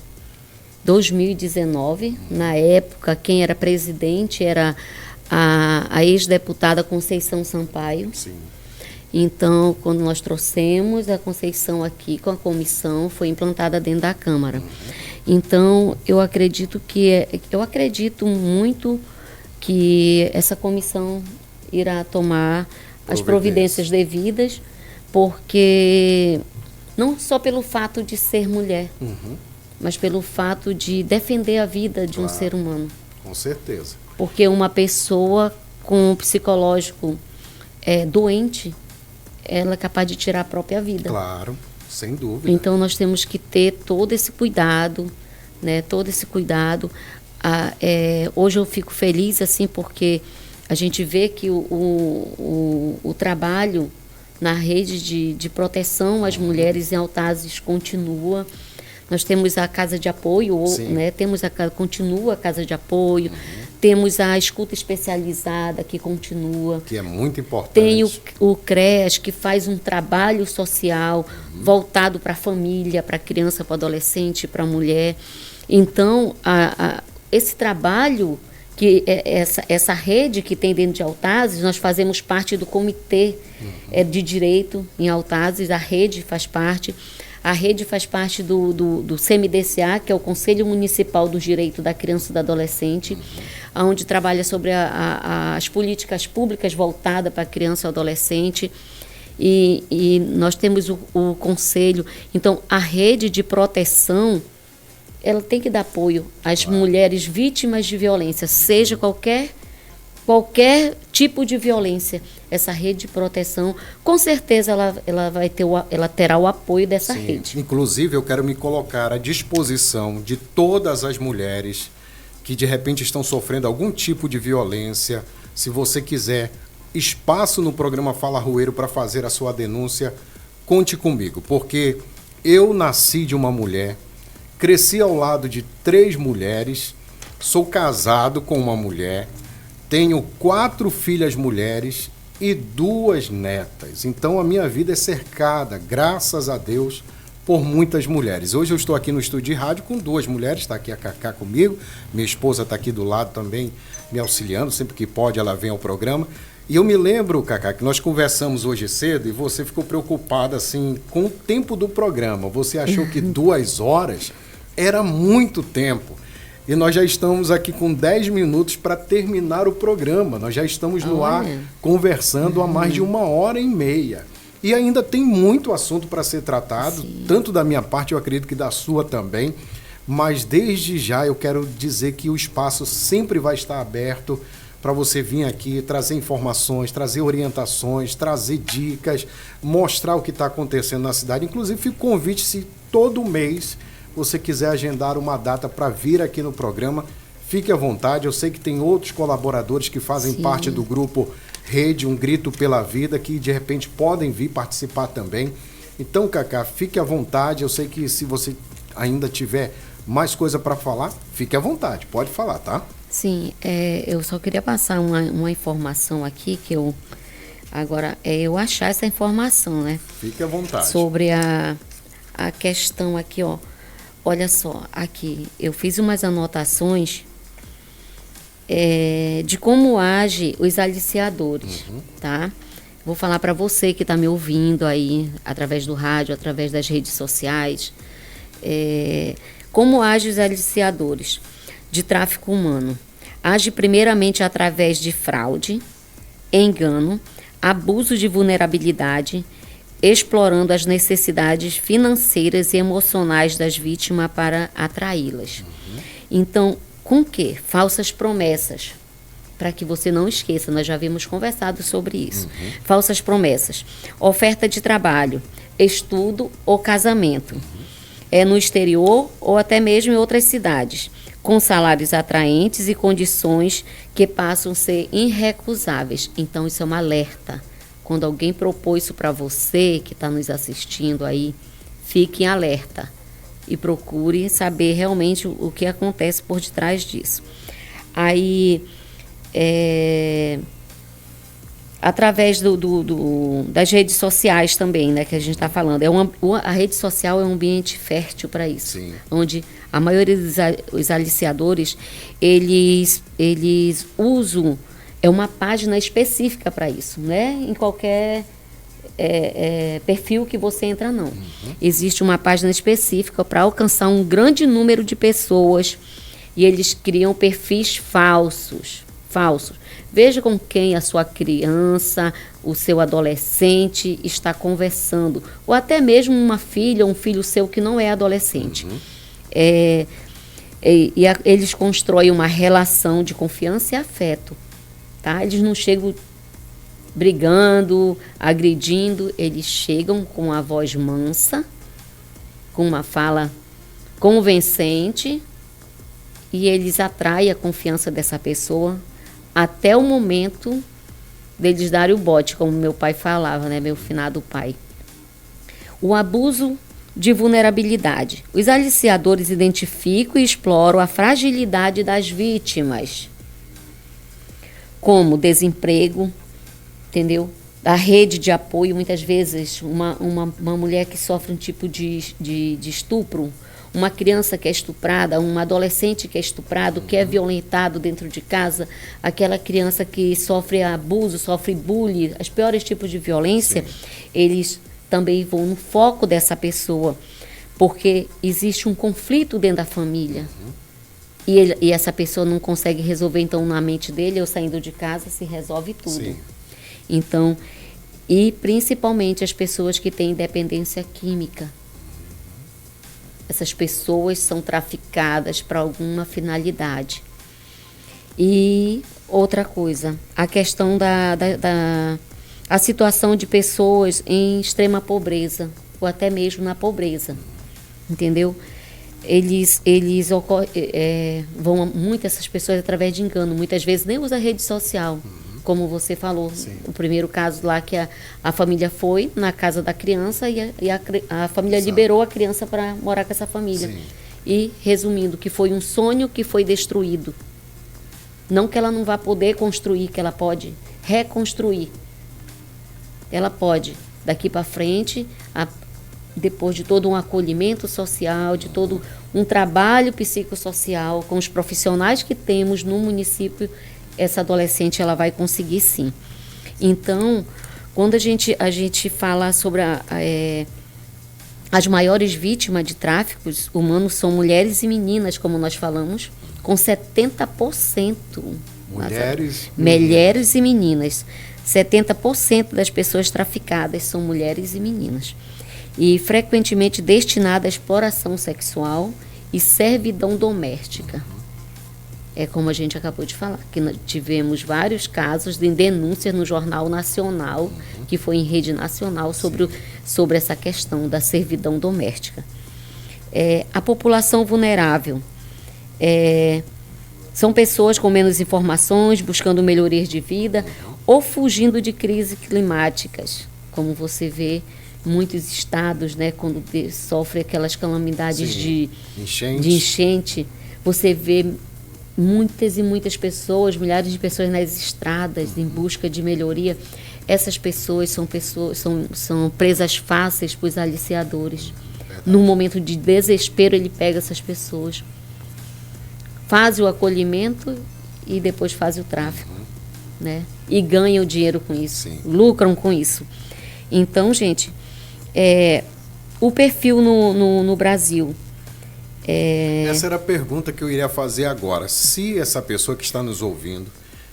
[SPEAKER 2] 2019. Na época, quem era presidente era a ex-deputada Conceição Sampaio.
[SPEAKER 1] Sim.
[SPEAKER 2] Então, quando nós trouxemos a Conceição aqui com a comissão, foi implantada dentro da Câmara. Então, eu acredito muito que essa comissão irá tomar as providências devidas, porque não só pelo fato de ser mulher, mas pelo fato de defender a vida de um ser humano.
[SPEAKER 1] Com certeza.
[SPEAKER 2] Porque uma pessoa com um psicológico doente, ela é capaz de tirar a própria vida.
[SPEAKER 1] Claro, sem dúvida.
[SPEAKER 2] Então, nós temos que ter todo esse cuidado, né? Todo esse cuidado. Hoje eu fico feliz, assim, porque a gente vê que o trabalho na rede de proteção às mulheres em Altazes continua. Nós temos a casa de apoio, né? Continua a casa de apoio. Temos a escuta especializada, que continua.
[SPEAKER 1] Que é muito importante.
[SPEAKER 2] Tem o CREAS, que faz um trabalho social voltado para a família, para a criança, para o adolescente, para a mulher. Então, esse trabalho, essa rede que tem dentro de Altazes, nós fazemos parte do comitê de direito em Altazes, a rede faz parte. A rede faz parte do CMDCA, que é o Conselho Municipal do Direito da Criança e do Adolescente, onde trabalha sobre as políticas públicas voltadas para a criança e o adolescente. E nós temos o conselho. Então, a rede de proteção, ela tem que dar apoio às mulheres vítimas de violência, seja qualquer qualquer tipo de violência, essa rede de proteção, com certeza ela terá o apoio dessa rede.
[SPEAKER 1] Inclusive, eu quero me colocar à disposição de todas as mulheres que de repente estão sofrendo algum tipo de violência. Se você quiser espaço no programa Fala Arrueiro para fazer a sua denúncia, conte comigo, porque eu nasci de uma mulher, cresci ao lado de 3 mulheres, sou casado com uma mulher, tenho 4 filhas mulheres e 2 netas. Então a minha vida é cercada, graças a Deus, por muitas mulheres. Hoje eu estou aqui no estúdio de rádio com 2 mulheres, está aqui a Cacá comigo, minha esposa está aqui do lado também me auxiliando, sempre que pode ela vem ao programa. E eu me lembro, Cacá, que nós conversamos hoje cedo e você ficou preocupada assim, com o tempo do programa. Você achou que 2 horas era muito tempo. E nós já estamos aqui com 10 minutos para terminar o programa. Nós já estamos no ar conversando há mais de 1h30. E ainda tem muito assunto para ser tratado, tanto da minha parte, eu acredito que da sua também. Mas desde já eu quero dizer que o espaço sempre vai estar aberto para você vir aqui, trazer informações, trazer orientações, trazer dicas, mostrar o que está acontecendo na cidade. Inclusive, fica o convite, se todo mês você quiser agendar uma data para vir aqui no programa, fique à vontade. Eu sei que tem outros colaboradores que fazem parte do grupo Rede Um Grito pela Vida, que de repente podem vir participar também. Então, Cacá, fique à vontade. Eu sei que se você ainda tiver mais coisa para falar, fique à vontade, pode falar, tá?
[SPEAKER 2] Sim, eu só queria passar uma informação aqui que eu achar essa informação, né?
[SPEAKER 1] Fique à vontade.
[SPEAKER 2] Sobre a questão aqui, ó. Olha só, aqui eu fiz umas anotações de como age os aliciadores, tá? Vou falar para você que está me ouvindo aí, através do rádio, através das redes sociais, como agem os aliciadores de tráfico humano. Age primeiramente através de fraude, engano, abuso de vulnerabilidade, explorando as necessidades financeiras e emocionais das vítimas para atraí-las. Então, com que? Falsas promessas. Para que você não esqueça, nós já havíamos conversado sobre isso. Falsas promessas. Oferta de trabalho, estudo ou casamento. No exterior ou até mesmo em outras cidades, com salários atraentes e condições que passam a ser irrecusáveis. Então, isso é um alerta. Quando alguém propôs isso para você, que está nos assistindo aí, fique em alerta e procure saber realmente o que acontece por detrás disso. Aí, através das redes sociais também, né, que a gente está falando. A rede social é um ambiente fértil para isso. Sim. Onde a maioria dos aliciadores, eles usam uma página específica para isso, né? Em qualquer perfil que você entra, não. Existe uma página específica para alcançar um grande número de pessoas e eles criam perfis falsos. Veja com quem a sua criança, o seu adolescente está conversando. Ou até mesmo uma filha ou um filho seu que não é adolescente. Eles constroem uma relação de confiança e afeto. Tá? Eles não chegam brigando, agredindo. Eles chegam com a voz mansa, com uma fala convincente, e eles atraem a confiança dessa pessoa até o momento deles darem o bote, como meu pai falava, né, meu finado pai. O abuso de vulnerabilidade. Os aliciadores identificam e exploram a fragilidade das vítimas, como desemprego, entendeu? A rede de apoio, muitas vezes, uma mulher que sofre um tipo de estupro, uma criança que é estuprada, um adolescente que é estuprado, que é violentado dentro de casa, aquela criança que sofre abuso, sofre bullying, os piores tipos de violência, eles também vão no foco dessa pessoa, porque existe um conflito dentro da família. E essa pessoa não consegue resolver, então, na mente dele, eu saindo de casa, se resolve tudo. Sim. Então, e principalmente as pessoas que têm dependência química. Essas pessoas são traficadas para alguma finalidade. E Outra coisa, a questão a situação de pessoas em extrema pobreza, ou até mesmo na pobreza, entendeu? Vão muito essas pessoas através de engano, muitas vezes nem usa rede social, como você falou. Sim. O primeiro caso lá que a família foi na casa da criança e a família Exato. Liberou a criança para morar com essa família. Sim. E, resumindo, que foi um sonho que foi destruído. Não que ela não vá poder construir, que ela pode reconstruir. Ela pode, daqui para frente, depois de todo um acolhimento social, de todo um trabalho psicossocial com os profissionais que temos no município, essa adolescente ela vai conseguir sim. Então, quando a gente fala sobre as maiores vítimas de tráficos humanos são mulheres e meninas, como nós falamos, com 70%. Mulheres e meninas. 70% das pessoas traficadas são mulheres e meninas. E frequentemente destinadas à exploração sexual e servidão doméstica. É como a gente acabou de falar, que nós tivemos vários casos de denúncias no Jornal Nacional, que foi em rede nacional, sobre essa questão da servidão doméstica. A população vulnerável são pessoas com menos informações, buscando melhorias de vida ou fugindo de crises climáticas, como você vê muitos estados, né, quando sofrem aquelas calamidades de enchente, você vê muitas e muitas pessoas, milhares de pessoas nas estradas em busca de melhoria. Essas pessoas são presas fáceis para os aliciadores. No momento de desespero, ele pega essas pessoas, faz o acolhimento e depois faz o tráfico, né? E ganham dinheiro com isso, lucram com isso. Então, gente, o perfil no Brasil.
[SPEAKER 1] Essa era a pergunta que eu iria fazer agora. Se essa pessoa que está nos ouvindo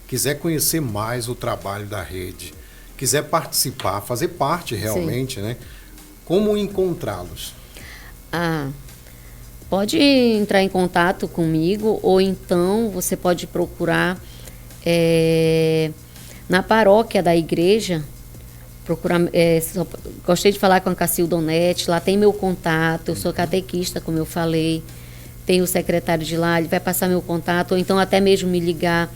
[SPEAKER 1] quiser conhecer mais o trabalho da rede, quiser participar, fazer parte realmente, né? Como encontrá-los?
[SPEAKER 2] Pode entrar em contato comigo, ou então você pode procurar na paróquia da igreja. Gostei de falar com a Cacilda Onete, lá tem meu contato, eu sou catequista, como eu falei, tem o secretário de lá, ele vai passar meu contato, ou então até mesmo me ligar.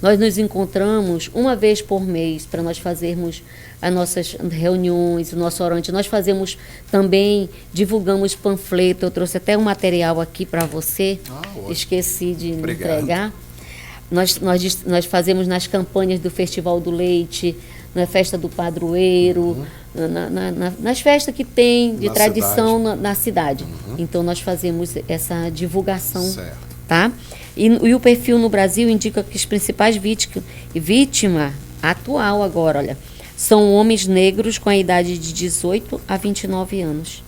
[SPEAKER 2] Nós nos encontramos uma vez por mês para nós fazermos as nossas reuniões, o nosso orante. Nós fazemos também, divulgamos panfleto, eu trouxe até um material aqui para você, esqueci de entregar. Nós fazemos nas campanhas do Festival do Leite, na festa do padroeiro, nas festas que tem de tradição na cidade. Então, nós fazemos essa divulgação, tá? E o perfil no Brasil indica que as principais vítimas atual agora, olha, são homens negros com a idade de 18 a 29 anos,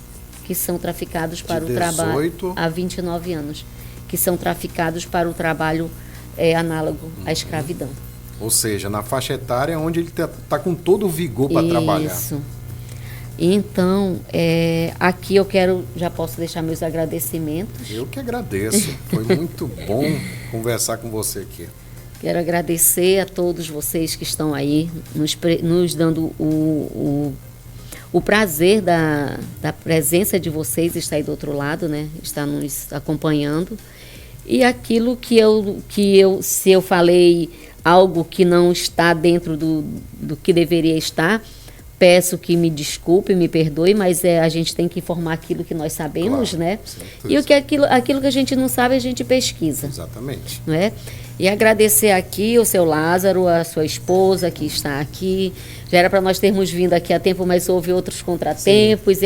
[SPEAKER 2] que são traficados para o trabalho a 29 anos, que são traficados para o trabalho análogo à escravidão.
[SPEAKER 1] Ou seja, na faixa etária onde ele está com todo o vigor para trabalhar.
[SPEAKER 2] Isso. Então, aqui já posso deixar meus agradecimentos.
[SPEAKER 1] Eu que agradeço. Foi muito bom conversar com você aqui.
[SPEAKER 2] Quero agradecer a todos vocês que estão aí, nos dando o prazer da presença de vocês, estar aí do outro lado, né? Estar nos acompanhando. E aquilo se eu falei algo que não está dentro do que deveria estar, peço que me desculpe, me perdoe, mas a gente tem que informar aquilo que nós sabemos, claro, né? E aquilo que a gente não sabe, a gente pesquisa.
[SPEAKER 1] Exatamente.
[SPEAKER 2] Não é? E agradecer aqui o seu Lázaro, a sua esposa que está aqui. Já era para nós termos vindo aqui há tempo, mas houve outros contratempos.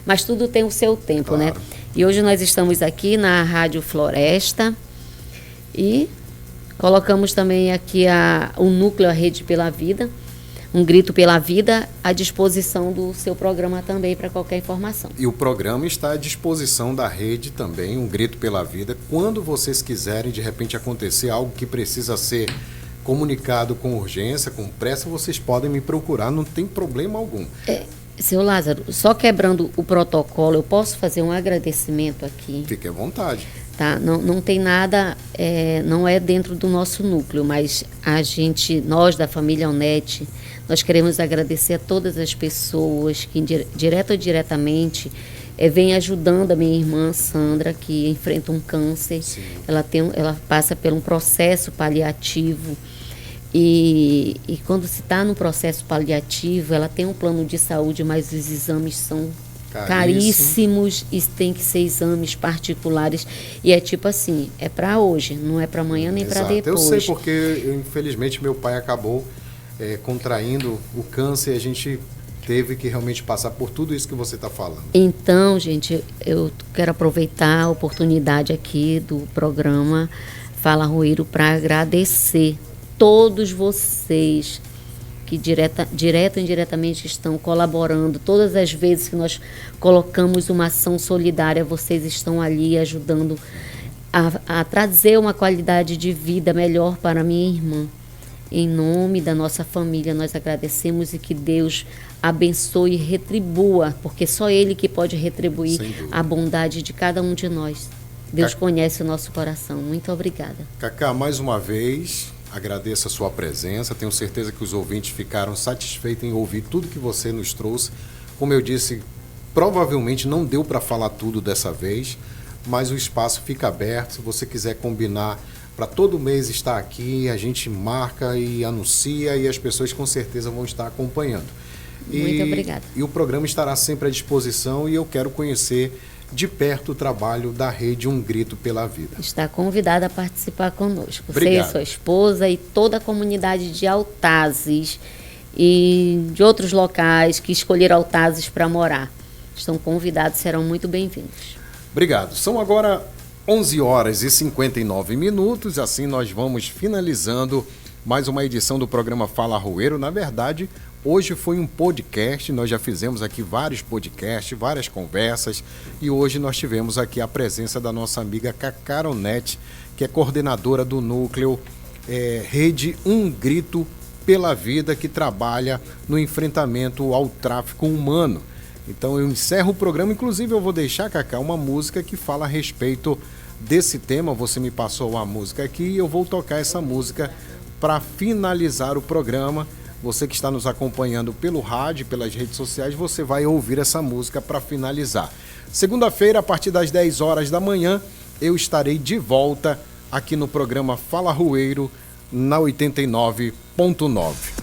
[SPEAKER 2] Mas tudo tem o seu tempo, claro, né? E hoje nós estamos aqui na Rádio Floresta e colocamos também aqui o núcleo, a Rede pela Vida, um grito pela vida, à disposição do seu programa também para qualquer informação.
[SPEAKER 1] E o programa está à disposição da rede também, um grito pela vida. Quando vocês quiserem, de repente, acontecer algo que precisa ser comunicado com urgência, com pressa, vocês podem me procurar, não tem problema algum.
[SPEAKER 2] Seu Lázaro, só quebrando o protocolo, eu posso fazer um agradecimento aqui?
[SPEAKER 1] Fique à vontade.
[SPEAKER 2] Tá? Não tem nada, não é dentro do nosso núcleo, mas nós da família Onete, nós queremos agradecer a todas as pessoas que, direto ou indiretamente, vem ajudando a minha irmã Sandra, que enfrenta um câncer.
[SPEAKER 1] Sim.
[SPEAKER 2] Ela passa por um processo paliativo. E quando se está no processo paliativo, ela tem um plano de saúde, mas os exames são caríssimos e tem que ser exames particulares. E é tipo assim, é para hoje, não é para amanhã nem para depois.
[SPEAKER 1] Eu sei porque, infelizmente, meu pai acabou contraindo o câncer e a gente teve que realmente passar por tudo isso que você está falando.
[SPEAKER 2] Então, gente, eu quero aproveitar a oportunidade aqui do programa Fala Roeiro para agradecer todos vocês que direto ou indiretamente estão colaborando. Todas as vezes que nós colocamos uma ação solidária, vocês estão ali ajudando a trazer uma qualidade de vida melhor para minha irmã. Em nome da nossa família, nós agradecemos e que Deus abençoe e retribua, porque só Ele que pode retribuir a bondade de cada um de nós. Deus conhece o nosso coração. Muito obrigada.
[SPEAKER 1] Cacá, mais uma vez, agradeço a sua presença. Tenho certeza que os ouvintes ficaram satisfeitos em ouvir tudo que você nos trouxe. Como eu disse, provavelmente não deu para falar tudo dessa vez, mas o espaço fica aberto. Se você quiser combinar para todo mês estar aqui, a gente marca e anuncia e as pessoas com certeza vão estar acompanhando.
[SPEAKER 2] Muito obrigada.
[SPEAKER 1] E o programa estará sempre à disposição e eu quero conhecer de perto o trabalho da Rede Um Grito pela Vida.
[SPEAKER 2] Está convidada a participar conosco.
[SPEAKER 1] Obrigado.
[SPEAKER 2] Você, sua esposa e toda a comunidade de Altazes e de outros locais que escolheram Altazes para morar. Estão convidados, serão muito bem-vindos.
[SPEAKER 1] Obrigado. São agora 11h59. Assim nós vamos finalizando mais uma edição do programa Fala Roeiro. Na verdade, hoje foi um podcast, nós já fizemos aqui vários podcasts, várias conversas e hoje nós tivemos aqui a presença da nossa amiga Cacá Onete, que é coordenadora do núcleo Rede Um Grito pela Vida, que trabalha no enfrentamento ao tráfico humano. Então eu encerro o programa, inclusive eu vou deixar, Cacá, uma música que fala a respeito desse tema. Você me passou uma música aqui e eu vou tocar essa música para finalizar o programa. Você que está nos acompanhando pelo rádio, pelas redes sociais, você vai ouvir essa música para finalizar. Segunda-feira, a partir das 10 horas da manhã, eu estarei de volta aqui no programa Fala Roeiro, na 89.9.